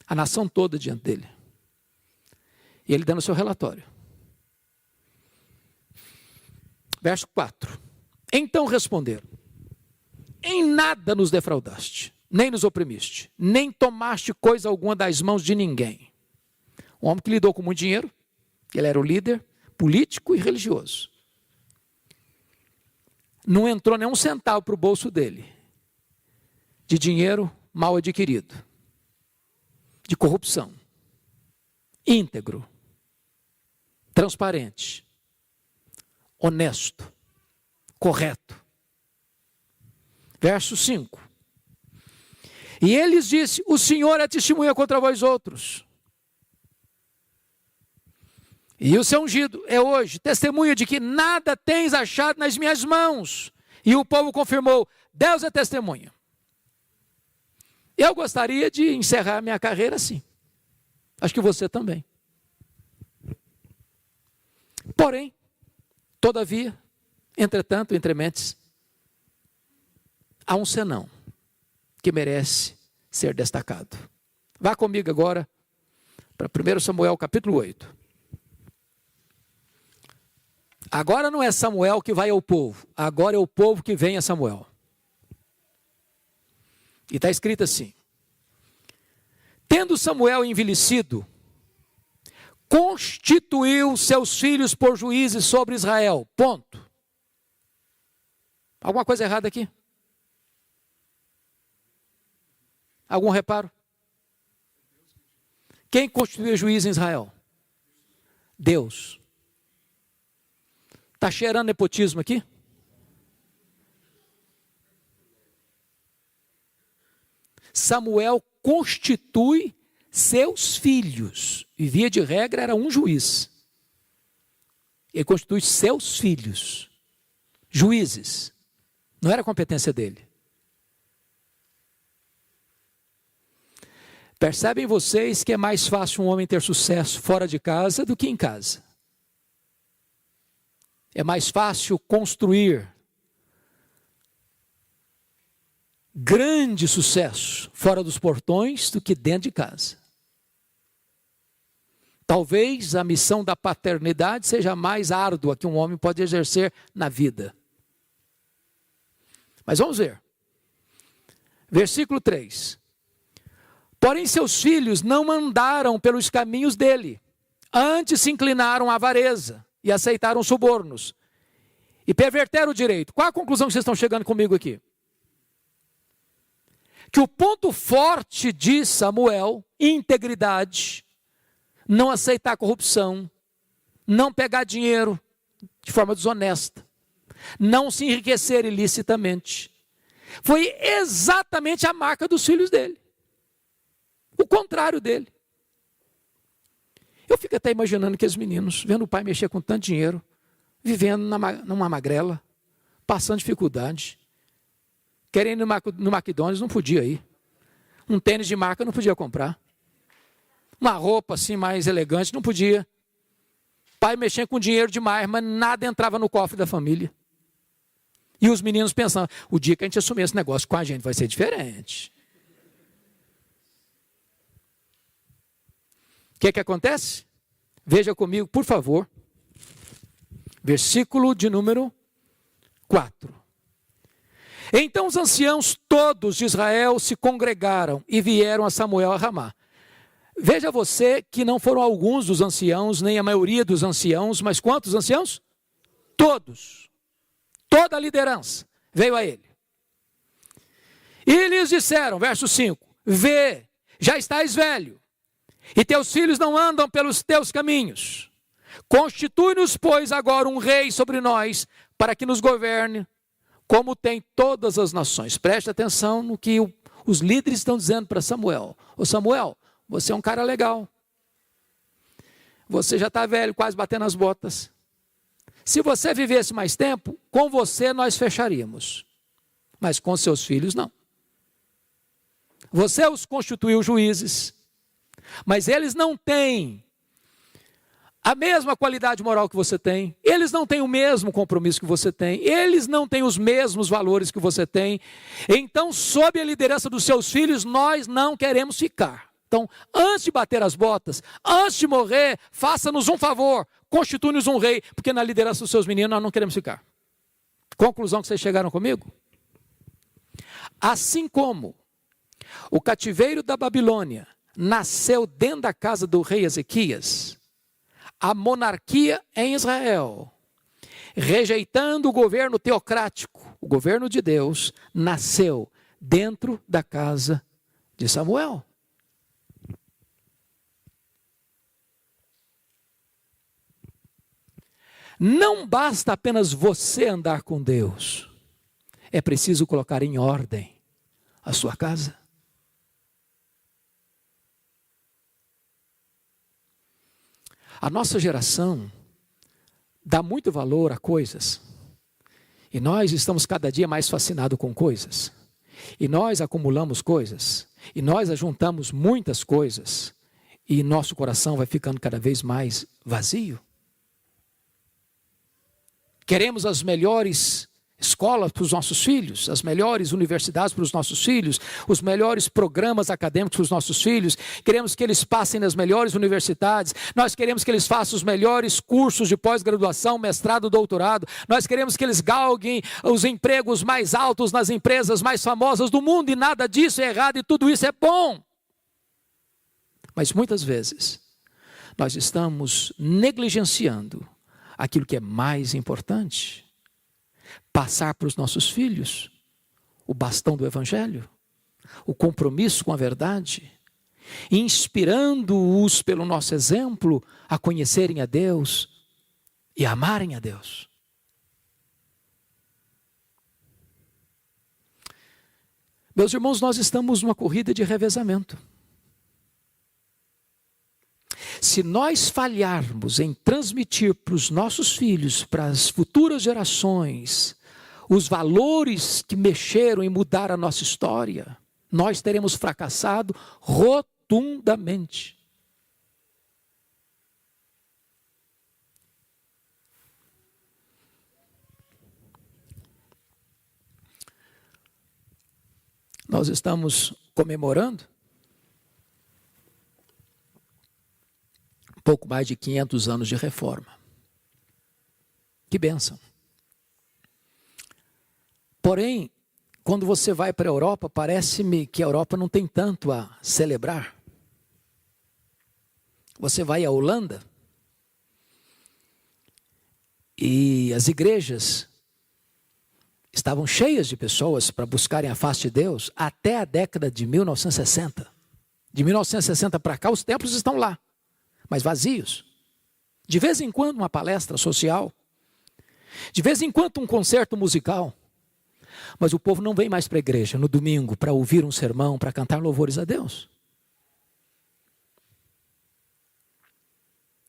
A nação toda diante dele. E ele dando o seu relatório. Verso 4. Então responderam: Em nada nos defraudaste, nem nos oprimiste, nem tomaste coisa alguma das mãos de ninguém. Um homem que lidou com muito dinheiro, ele era o líder político e religioso. Não entrou nem um centavo para o bolso dele, de dinheiro mal adquirido, de corrupção, íntegro, transparente, honesto, correto. Verso 5. E ele lhes disse: O Senhor é testemunha contra vós outros. E o seu ungido é hoje testemunha de que nada tens achado nas minhas mãos. E o povo confirmou: Deus é testemunha. Eu gostaria de encerrar minha carreira assim. Acho que você também. Porém, todavia, entretanto, entrementes, há um senão que merece ser destacado. Vá comigo agora para 1 Samuel capítulo 8. Agora não é Samuel que vai ao povo, agora é o povo que vem a Samuel. E está escrito assim: Tendo Samuel envelhecido, constituiu seus filhos por juízes sobre Israel. Ponto. Alguma coisa errada aqui? Algum reparo? Quem constituiu juiz em Israel? Deus. Está cheirando nepotismo aqui? Samuel constitui seus filhos. E via de regra era um juiz. Ele constitui seus filhos. Juízes. Não era competência dele. Percebem vocês que é mais fácil um homem ter sucesso fora de casa do que em casa. É mais fácil construir grande sucesso fora dos portões do que dentro de casa. Talvez a missão da paternidade seja a mais árdua que um homem pode exercer na vida. Mas vamos ver. Versículo 3. Porém seus filhos não andaram pelos caminhos dele, antes se inclinaram à avareza e aceitaram subornos e perverteram o direito. Qual a conclusão que vocês estão chegando comigo aqui? Que o ponto forte de Samuel, integridade, não aceitar corrupção, não pegar dinheiro de forma desonesta, não se enriquecer ilicitamente, foi exatamente a marca dos filhos dele. O contrário dele. Eu fico até imaginando que os meninos, vendo o pai mexer com tanto dinheiro, vivendo numa magrela, passando dificuldade, querendo ir no McDonald's, não podia ir. Um tênis de marca não podia comprar. Uma roupa assim mais elegante não podia. Pai mexendo com dinheiro demais, mas nada entrava no cofre da família. E os meninos pensando, o dia que a gente assumir esse negócio com a gente vai ser diferente. O que acontece? Veja comigo, por favor. Versículo de número 4. Então os anciãos todos de Israel se congregaram e vieram a Samuel a Ramá. Veja você que não foram alguns dos anciãos, nem a maioria dos anciãos, mas quantos anciãos? Todos. Toda a liderança veio a ele. E lhes disseram, verso 5, vê, já estás velho, e teus filhos não andam pelos teus caminhos. Constitui-nos, pois, agora um rei sobre nós, para que nos governe, como tem todas as nações. Preste atenção no que os líderes estão dizendo para Samuel. Ô Samuel, você é um cara legal. Você já está velho, quase batendo as botas. Se você vivesse mais tempo, com você nós fecharíamos. Mas com seus filhos, não. Você os constituiu juízes, mas eles não têm a mesma qualidade moral que você tem, eles não têm o mesmo compromisso que você tem, eles não têm os mesmos valores que você tem. Então, sob a liderança dos seus filhos, nós não queremos ficar. Então, antes de bater as botas, antes de morrer, faça-nos um favor, constitui-nos um rei, porque na liderança dos seus meninos nós não queremos ficar. Conclusão que vocês chegaram comigo? Assim como o cativeiro da Babilônia nasceu dentro da casa do rei Ezequias, a monarquia em Israel, rejeitando o governo teocrático, o governo de Deus, nasceu dentro da casa de Samuel. Não basta apenas você andar com Deus, é preciso colocar em ordem a sua casa. A nossa geração dá muito valor a coisas, e nós estamos cada dia mais fascinados com coisas, e nós acumulamos coisas, e nós ajuntamos muitas coisas, e nosso coração vai ficando cada vez mais vazio. Queremos as melhores escolas para os nossos filhos, as melhores universidades para os nossos filhos, os melhores programas acadêmicos para os nossos filhos, queremos que eles passem nas melhores universidades, nós queremos que eles façam os melhores cursos de pós-graduação, mestrado, doutorado, nós queremos que eles galguem os empregos mais altos nas empresas mais famosas do mundo, e nada disso é errado e tudo isso é bom. Mas muitas vezes nós estamos negligenciando aquilo que é mais importante, passar para os nossos filhos o bastão do Evangelho, o compromisso com a verdade, inspirando-os pelo nosso exemplo a conhecerem a Deus e a amarem a Deus. Meus irmãos, nós estamos numa corrida de revezamento. Se nós falharmos em transmitir para os nossos filhos, para as futuras gerações, os valores que mexeram e mudaram a nossa história, nós teremos fracassado rotundamente. Nós estamos comemorando Pouco mais de 500 anos de reforma. Que bênção. Porém, quando você vai para a Europa, parece-me que a Europa não tem tanto a celebrar. Você vai à Holanda e as igrejas estavam cheias de pessoas para buscarem a face de Deus até a década de 1960. De 1960 para cá, os templos estão lá, mas vazios. De vez em quando uma palestra social, de vez em quando um concerto musical, mas o povo não vem mais para a igreja no domingo para ouvir um sermão, para cantar louvores a Deus.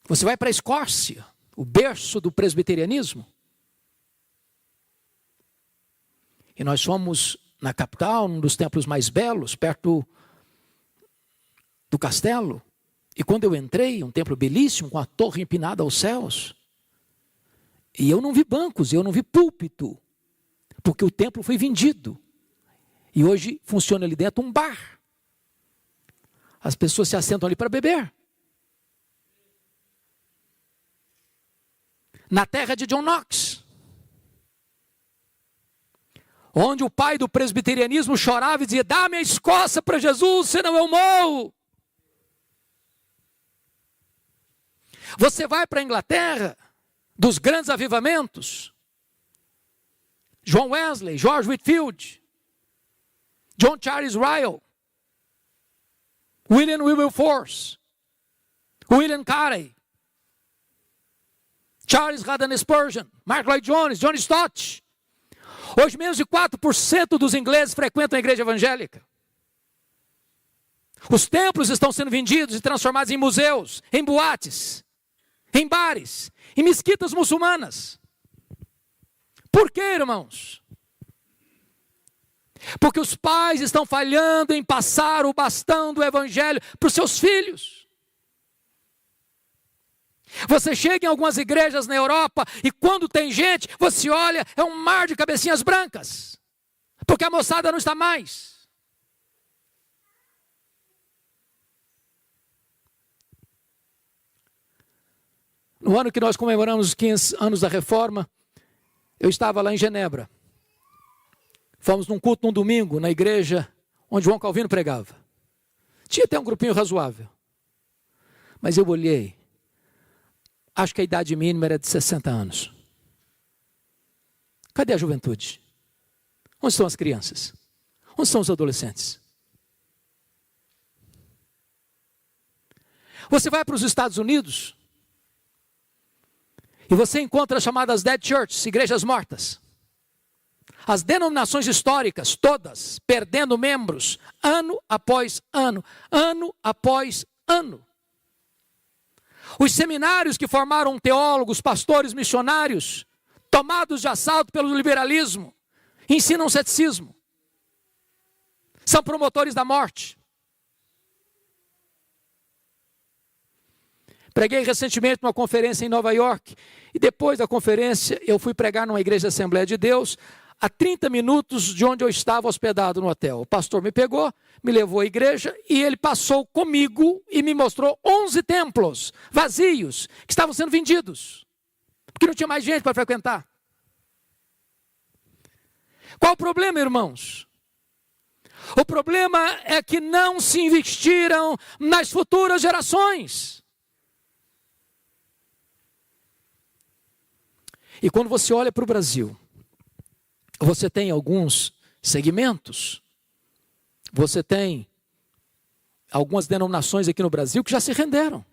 Você vai para a Escócia, o berço do presbiterianismo, e nós fomos na capital, um dos templos mais belos, perto do castelo. E quando eu entrei, um templo belíssimo, com a torre empinada aos céus. E eu não vi bancos, eu não vi púlpito, porque o templo foi vendido. E hoje funciona ali dentro um bar. As pessoas se assentam ali para beber. Na terra de John Knox, onde o pai do presbiterianismo chorava e dizia: dá-me a Escócia para Jesus, senão eu morro. Você vai para a Inglaterra, dos grandes avivamentos, John Wesley, George Whitefield, John Charles Ryle, William Wilberforce, William Carey, Charles Haddon Spurgeon, Mark Lloyd Jones, John Stott. Hoje menos de 4% dos ingleses frequentam a igreja evangélica. Os templos estão sendo vendidos e transformados em museus, em boates, em bares, em mesquitas muçulmanas. Por quê, irmãos? Porque os pais estão falhando em passar o bastão do evangelho para os seus filhos. Você chega em algumas igrejas na Europa e quando tem gente, você olha, é um mar de cabecinhas brancas. Porque a moçada não está mais. No ano que nós comemoramos os 15 anos da Reforma, eu estava lá em Genebra. Fomos num culto num domingo, na igreja onde João Calvino pregava. Tinha até um grupinho razoável. Mas eu olhei. Acho que a idade mínima era de 60 anos. Cadê a juventude? Onde estão as crianças? Onde estão os adolescentes? Você vai para os Estados Unidos e você encontra as chamadas dead churches, igrejas mortas. As denominações históricas, todas, perdendo membros, ano após ano, ano após ano. Os seminários que formaram teólogos, pastores, missionários, tomados de assalto pelo liberalismo, ensinam ceticismo. São promotores da morte. Preguei recentemente numa conferência em Nova York, e depois da conferência eu fui pregar numa igreja da Assembleia de Deus, a 30 minutos de onde eu estava hospedado no hotel. O pastor me pegou, me levou à igreja e ele passou comigo e me mostrou 11 templos vazios que estavam sendo vendidos, porque não tinha mais gente para frequentar. Qual o problema, irmãos? O problema é que não se investiram nas futuras gerações. E quando você olha para o Brasil, você tem alguns segmentos, você tem algumas denominações aqui no Brasil que já se renderam.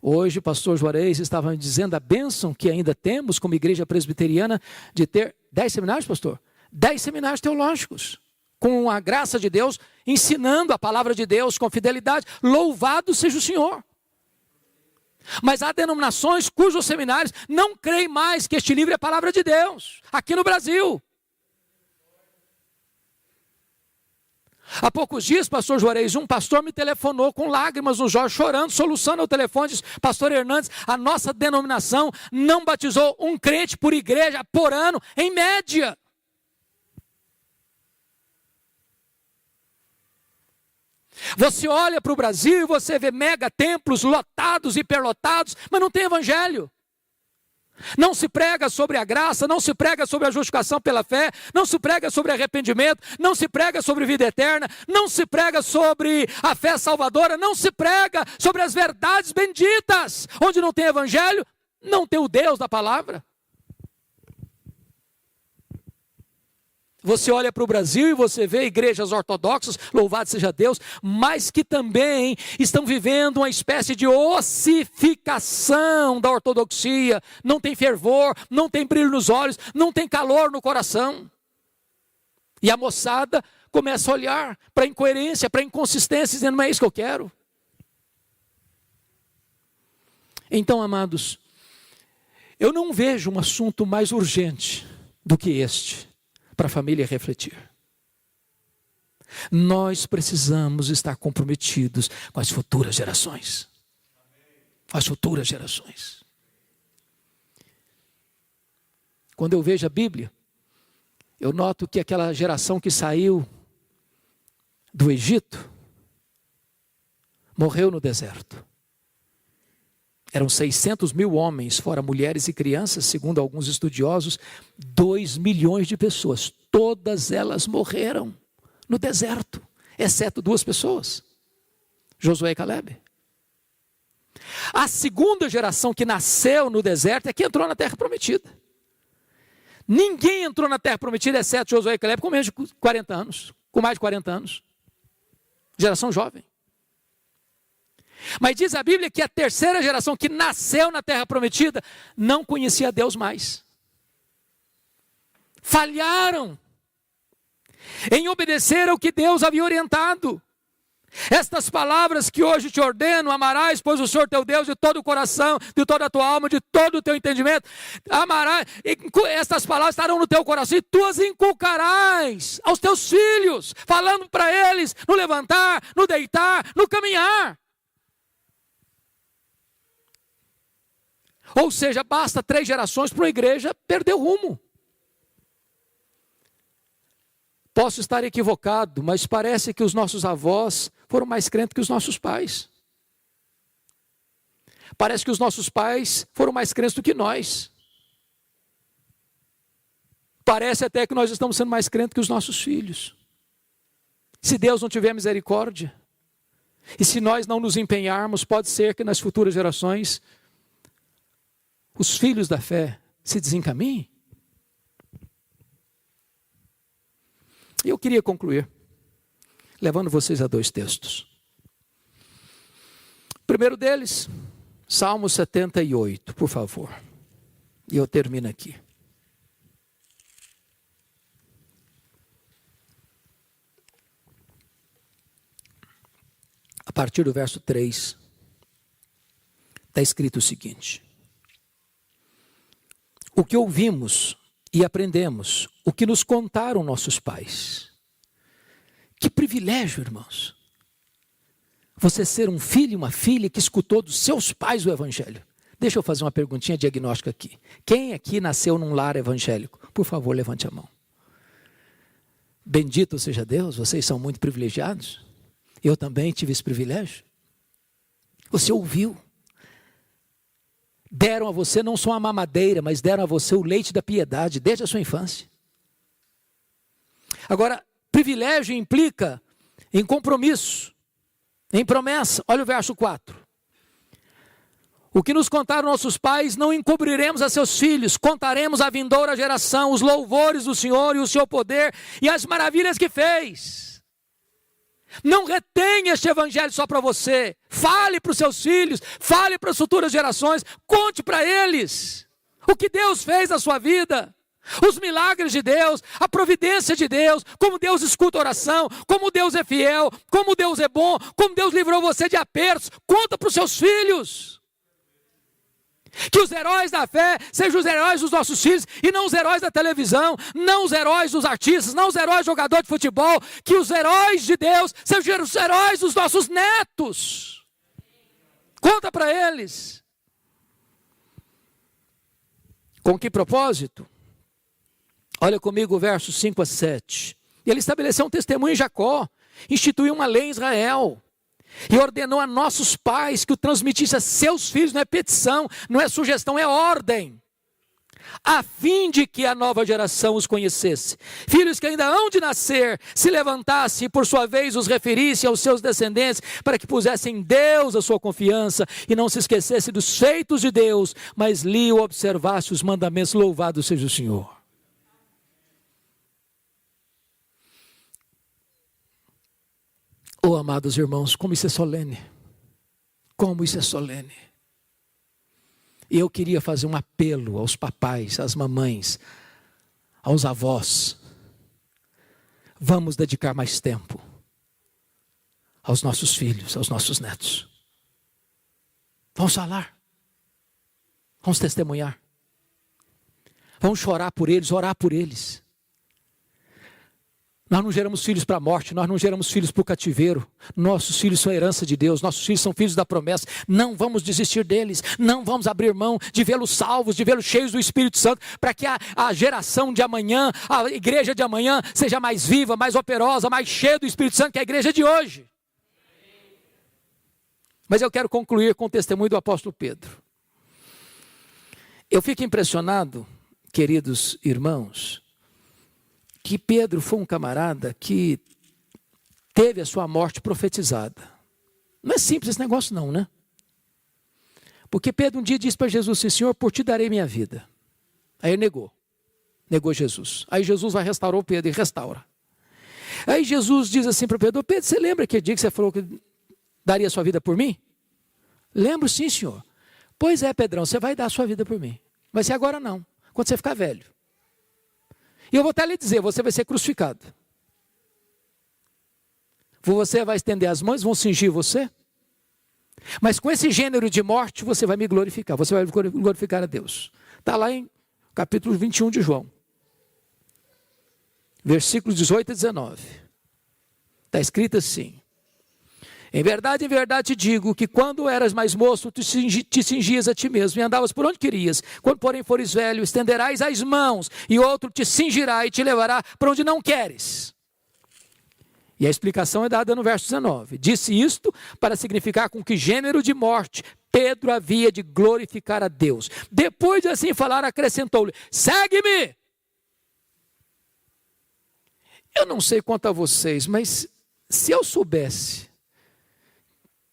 Hoje o pastor Juarez estava me dizendo a bênção que ainda temos como igreja presbiteriana de ter 10 seminários, pastor? 10 seminários teológicos, com a graça de Deus, ensinando a palavra de Deus com fidelidade. Louvado seja o Senhor. Mas há denominações cujos seminários não creem mais que este livro é a palavra de Deus, aqui no Brasil. Há poucos dias, pastor Juarez, um pastor me telefonou com lágrimas nos olhos, chorando, soluçando ao telefone, disse: pastor Hernandes, a nossa denominação não batizou um crente por igreja por ano, em média. Você olha para o Brasil e você vê mega templos lotados, hiperlotados, mas não tem evangelho. Não se prega sobre a graça, não se prega sobre a justificação pela fé, não se prega sobre arrependimento, não se prega sobre vida eterna, não se prega sobre a fé salvadora, não se prega sobre as verdades benditas. Onde não tem evangelho, não tem o Deus da palavra. Você olha para o Brasil e você vê igrejas ortodoxas, louvado seja Deus, mas que também estão vivendo uma espécie de ossificação da ortodoxia. Não tem fervor, não tem brilho nos olhos, não tem calor no coração. E a moçada começa a olhar para a incoerência, para a inconsistência, dizendo, não é isso que eu quero. Então, amados, eu não vejo um assunto mais urgente do que este para a família refletir. Nós precisamos estar comprometidos com as futuras gerações. As futuras gerações. Quando eu vejo a Bíblia, eu noto que aquela geração que saiu do Egito morreu no deserto. Eram 600 mil homens, fora mulheres e crianças, segundo alguns estudiosos, 2 milhões de pessoas. Todas elas morreram no deserto, exceto 2 pessoas, Josué e Caleb. A segunda geração que nasceu no deserto é que entrou na terra prometida. Ninguém entrou na terra prometida, exceto Josué e Caleb, com menos de 40 anos, com mais de 40 anos. Geração jovem. Mas diz a Bíblia que a terceira geração que nasceu na terra prometida não conhecia Deus mais. Falharam em obedecer ao que Deus havia orientado. Estas palavras que hoje te ordeno, amarás, pois o Senhor teu Deus de todo o coração, de toda a tua alma, de todo o teu entendimento, amarás, estas palavras estarão no teu coração e tu as inculcarás aos teus filhos, falando para eles no levantar, no deitar, no caminhar. Ou seja, basta 3 gerações para uma igreja perder o rumo. Posso estar equivocado, mas parece que os nossos avós foram mais crentes que os nossos pais. Parece que os nossos pais foram mais crentes do que nós. Parece até que nós estamos sendo mais crentes que os nossos filhos. Se Deus não tiver misericórdia, e se nós não nos empenharmos, pode ser que nas futuras gerações os filhos da fé se desencaminhem. E eu queria concluir, levando vocês a 2 textos. O primeiro deles, Salmo 78, por favor. E eu termino aqui. A partir do verso 3, está escrito o seguinte: o que ouvimos e aprendemos, o que nos contaram nossos pais. Que privilégio, irmãos. Você ser um filho e uma filha que escutou dos seus pais o evangelho. Deixa eu fazer uma perguntinha diagnóstica aqui. Quem aqui nasceu num lar evangélico? Por favor, levante a mão. Bendito seja Deus, vocês são muito privilegiados. Eu também tive esse privilégio. Você ouviu. Deram a você não só uma mamadeira, mas deram a você o leite da piedade desde a sua infância. Agora, privilégio implica em compromisso, em promessa. Olha o verso 4. O que nos contaram nossos pais, não encobriremos a seus filhos, contaremos à vindoura geração os louvores do Senhor e o seu poder e as maravilhas que fez. Não retenha este evangelho só para você. Fale para os seus filhos, fale para as futuras gerações, conte para eles o que Deus fez na sua vida, os milagres de Deus, a providência de Deus, como Deus escuta a oração, como Deus é fiel, como Deus é bom, como Deus livrou você de apertos. Conta para os seus filhos. Que os heróis da fé sejam os heróis dos nossos filhos e não os heróis da televisão, não os heróis dos artistas, não os heróis de jogador de futebol. Que os heróis de Deus sejam os heróis dos nossos netos. Conta para eles. Com que propósito? Olha comigo o verso 5 a 7. Ele estabeleceu um testemunho em Jacó, instituiu uma lei em Israel. E ordenou a nossos pais que o transmitisse a seus filhos, não é petição, não é sugestão, é ordem. A fim de que a nova geração os conhecesse. Filhos que ainda hão de nascer, se levantassem e por sua vez os referissem aos seus descendentes, para que pusessem em Deus a sua confiança e não se esquecesse dos feitos de Deus, mas liam ou observasse os mandamentos. Louvado seja o Senhor. Oh, amados irmãos, como isso é solene. Como isso é solene. E eu queria fazer um apelo aos papais, às mamães, aos avós. Vamos dedicar mais tempo aos nossos filhos, aos nossos netos. Vamos falar. Vamos testemunhar. Vamos chorar por eles, orar por eles. Nós não geramos filhos para a morte, nós não geramos filhos para o cativeiro. Nossos filhos são herança de Deus, nossos filhos são filhos da promessa. Não vamos desistir deles, não vamos abrir mão de vê-los salvos, de vê-los cheios do Espírito Santo, para que a geração de amanhã, a igreja de amanhã, seja mais viva, mais operosa, mais cheia do Espírito Santo que a igreja de hoje. Mas eu quero concluir com o testemunho do apóstolo Pedro. Eu fico impressionado, queridos irmãos, que Pedro foi um camarada que teve a sua morte profetizada. Não é simples esse negócio não, né? Porque Pedro um dia disse para Jesus assim: Senhor, por ti darei minha vida. Aí ele negou Jesus. Aí Jesus vai restaurar o Pedro e restaura. Aí Jesus diz assim para Pedro: Pedro, você lembra aquele dia que você falou que daria a sua vida por mim? Lembro sim, Senhor. Pois é, Pedrão, você vai dar a sua vida por mim. Vai ser agora não, quando você ficar velho. E eu vou até lhe dizer, você vai ser crucificado. Você vai estender as mãos, vão cingir você. Mas com esse gênero de morte, você vai me glorificar. Você vai glorificar a Deus. Está lá em capítulo 21 de João. Versículos 18 e 19. Está escrito assim: em verdade te digo que quando eras mais moço, te cingias a ti mesmo e andavas por onde querias. Quando porém fores velho, estenderás as mãos e outro te cingirá e te levará para onde não queres. E a explicação é dada no verso 19. Disse isto para significar com que gênero de morte Pedro havia de glorificar a Deus. Depois de assim falar, acrescentou-lhe: segue-me. Eu não sei quanto a vocês, mas se eu soubesse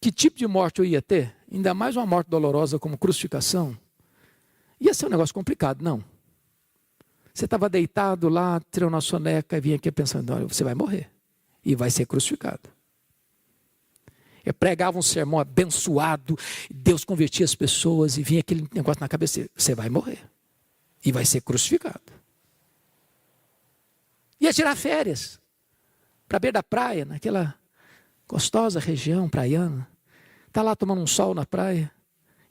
que tipo de morte eu ia ter, ainda mais uma morte dolorosa como crucificação, ia ser um negócio complicado, não. Você estava deitado lá, tirou na soneca e vinha aqui pensando: olha, você vai morrer e vai ser crucificado. Eu pregava um sermão abençoado, Deus convertia as pessoas e vinha aquele negócio na cabeça: você vai morrer e vai ser crucificado. Ia tirar férias para a beira da praia, naquela gostosa região praiana. Está lá tomando um sol na praia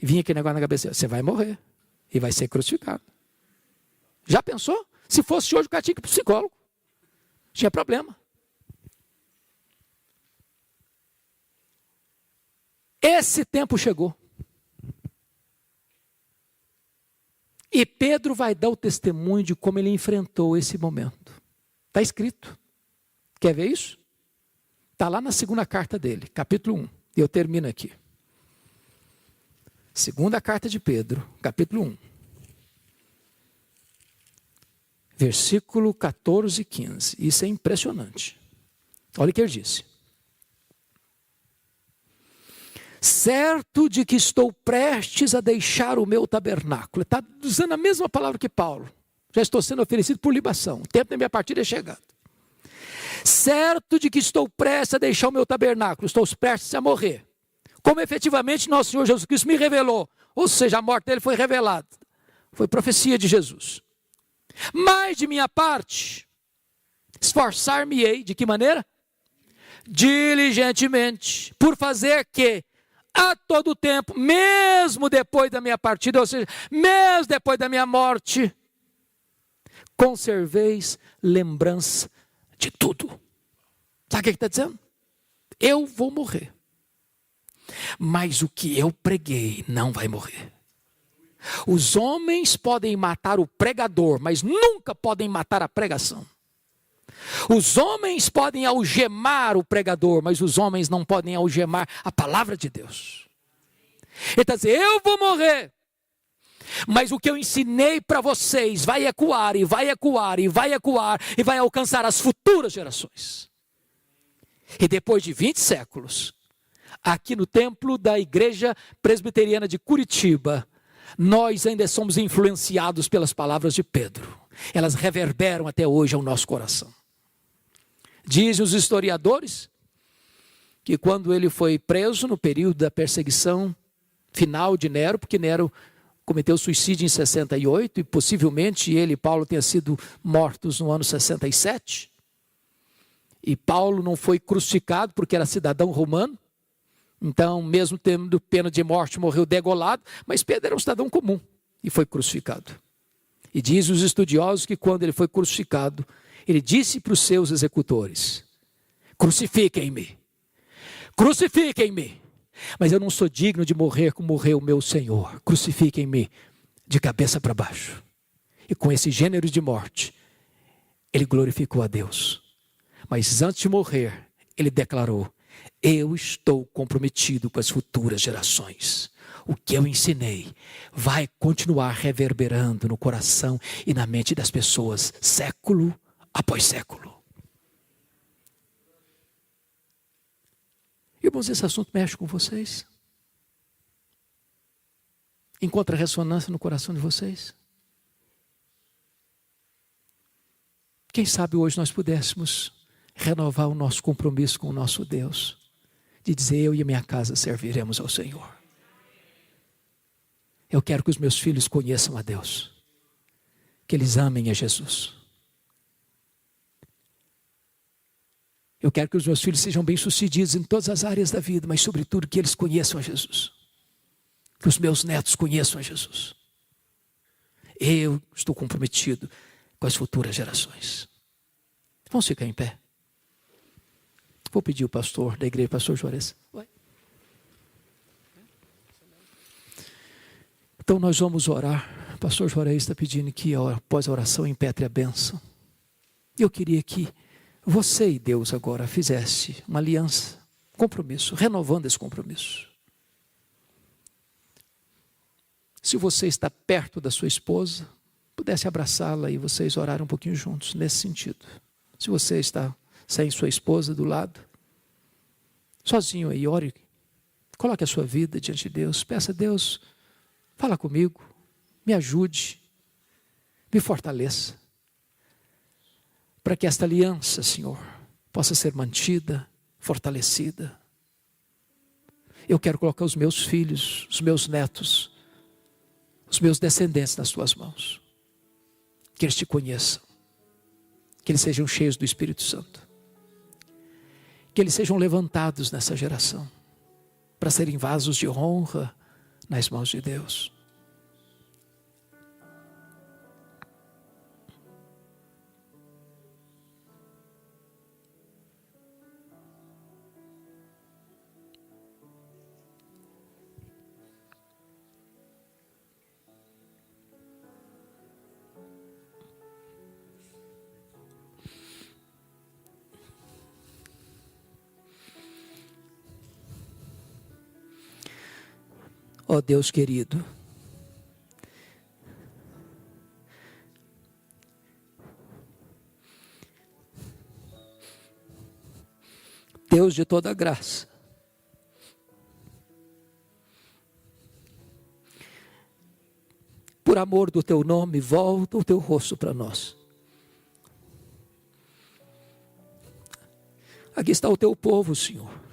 e vinha aquele negócio na cabeça: você vai morrer e vai ser crucificado. Já pensou? Se fosse hoje, o cara tinha que ir para o psicólogo. Tinha problema. Esse tempo chegou. E Pedro vai dar o testemunho de como ele enfrentou esse momento. Está escrito. Quer ver isso? Está lá na segunda carta dele, capítulo 1. E eu termino aqui. Segunda carta de Pedro, capítulo 1. Versículo 14 e 15. Isso é impressionante. Olha o que ele disse: certo de que estou prestes a deixar o meu tabernáculo. Está usando a mesma palavra que Paulo. Já estou sendo oferecido por libação. O tempo da minha partida é chegado. Certo de que estou prestes a deixar o meu tabernáculo, estou prestes a morrer, como efetivamente nosso Senhor Jesus Cristo me revelou, ou seja, a morte dele foi revelada, foi profecia de Jesus. Mas de minha parte, esforçar-me-ei, de que maneira? Diligentemente, por fazer que a todo tempo, mesmo depois da minha partida, ou seja, mesmo depois da minha morte, conserveis lembrança de tudo. Sabe o que está dizendo? Eu vou morrer. Mas o que eu preguei não vai morrer. Os homens podem matar o pregador, mas nunca podem matar a pregação. Os homens podem algemar o pregador, mas os homens não podem algemar a palavra de Deus. Ele está dizendo, eu vou morrer, mas o que eu ensinei para vocês vai ecoar, e vai ecoar, e vai ecoar, e vai alcançar as futuras gerações. E depois de 20 séculos, aqui no templo da Igreja Presbiteriana de Curitiba, nós ainda somos influenciados pelas palavras de Pedro. Elas reverberam até hoje ao nosso coração. Dizem os historiadores que quando ele foi preso no período da perseguição final de Nero, porque Nero cometeu suicídio em 68 e possivelmente ele e Paulo tenham sido mortos no ano 67. E Paulo não foi crucificado porque era cidadão romano. Então, mesmo tendo pena de morte, morreu degolado. Mas Pedro era um cidadão comum e foi crucificado. E diz os estudiosos que quando ele foi crucificado, ele disse para os seus executores, crucifiquem-me, crucifiquem-me, mas eu não sou digno de morrer como morreu o meu Senhor, crucifiquem-me de cabeça para baixo. E com esse gênero de morte, ele glorificou a Deus. Mas antes de morrer, ele declarou, eu estou comprometido com as futuras gerações. O que eu ensinei vai continuar reverberando no coração e na mente das pessoas, século após século. Irmãos, esse assunto mexe com vocês? Encontra ressonância no coração de vocês? Quem sabe hoje nós pudéssemos renovar o nosso compromisso com o nosso Deus, de dizer, eu e a minha casa serviremos ao Senhor. Eu quero que os meus filhos conheçam a Deus, que eles amem a Jesus. Eu quero que os meus filhos sejam bem-sucedidos em todas as áreas da vida, mas sobretudo que eles conheçam a Jesus. Que os meus netos conheçam a Jesus. Eu estou comprometido com as futuras gerações. Vamos ficar em pé. Vou pedir o pastor da igreja, pastor Juarez. Então nós vamos orar. O pastor Juarez está pedindo que após a oração impetre a bênção. Eu queria que você e Deus agora fizesse uma aliança, compromisso, renovando esse compromisso. Se você está perto da sua esposa, pudesse abraçá-la e vocês orarem um pouquinho juntos, nesse sentido. Se você está sem sua esposa do lado, sozinho aí, ore, coloque a sua vida diante de Deus, peça a Deus, fala comigo, me ajude, me fortaleça, para que esta aliança, Senhor, possa ser mantida, fortalecida. Eu quero colocar os meus filhos, os meus netos, os meus descendentes nas tuas mãos. Que eles te conheçam, que eles sejam cheios do Espírito Santo, que eles sejam levantados nessa geração, para serem vasos de honra nas mãos de Deus. Ó Deus querido, Deus de toda graça, por amor do teu nome, volta o teu rosto para nós. Aqui está o teu povo, Senhor.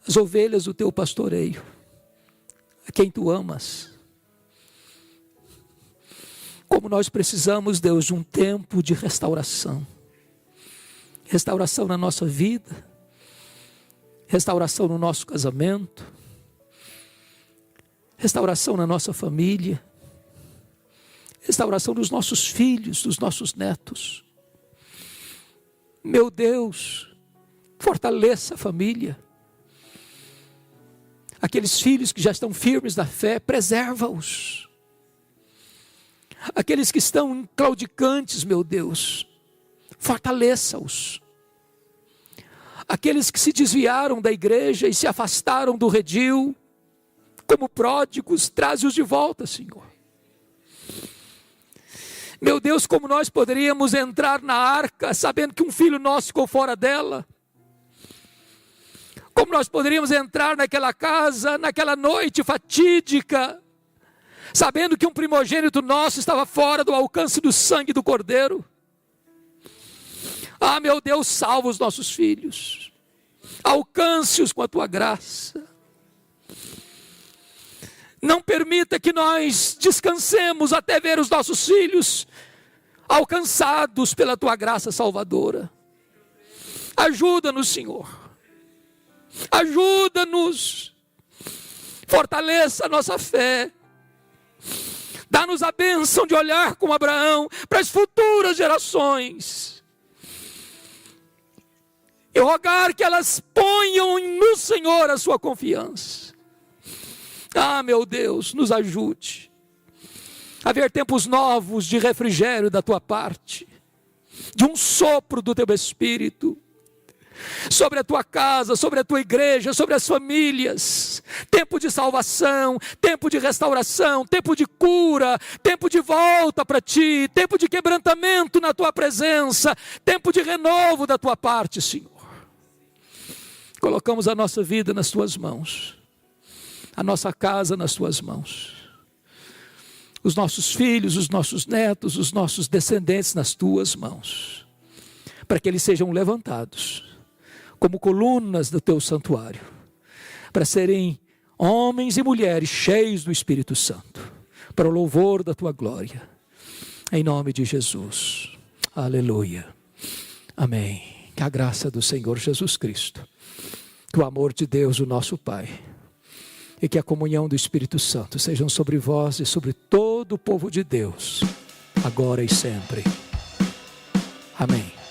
As ovelhas do teu pastoreio, a quem tu amas. Como nós precisamos, Deus, de um tempo de restauração. Restauração na nossa vida, restauração no nosso casamento, restauração na nossa família, restauração dos nossos filhos, dos nossos netos. Meu Deus, fortaleça a família. Aqueles filhos que já estão firmes na fé, preserva-os. Aqueles que estão claudicantes, meu Deus, fortaleça-os. Aqueles que se desviaram da igreja e se afastaram do redil, como pródigos, traze-os de volta, Senhor. Meu Deus, como nós poderíamos entrar na arca, sabendo que um filho nosso ficou fora dela? Como nós poderíamos entrar naquela casa, naquela noite fatídica, sabendo que um primogênito nosso estava fora do alcance do sangue do Cordeiro? Ah, meu Deus, salva os nossos filhos, alcance-os com a tua graça. Não permita que nós descansemos até ver os nossos filhos alcançados pela tua graça salvadora. Ajuda-nos, Senhor. Ajuda-nos. Fortaleça a nossa fé. Dá-nos a bênção de olhar como Abraão para as futuras gerações. E rogar que elas ponham no Senhor a sua confiança. Ah, meu Deus, nos ajude a ver tempos novos de refrigério da tua parte, de um sopro do teu Espírito, sobre a tua casa, sobre a tua igreja, sobre as famílias, tempo de salvação, tempo de restauração, tempo de cura, tempo de volta para ti, tempo de quebrantamento na tua presença, tempo de renovo da tua parte, Senhor. Colocamos a nossa vida nas tuas mãos, a nossa casa nas tuas mãos, os nossos filhos, os nossos netos, os nossos descendentes nas tuas mãos, para que eles sejam levantados como colunas do teu santuário, para serem homens e mulheres cheios do Espírito Santo, para o louvor da tua glória, em nome de Jesus, aleluia, amém. Que a graça do Senhor Jesus Cristo, que o amor de Deus, o nosso Pai, e que a comunhão do Espírito Santo sejam sobre vós e sobre todo o povo de Deus, agora e sempre. Amém.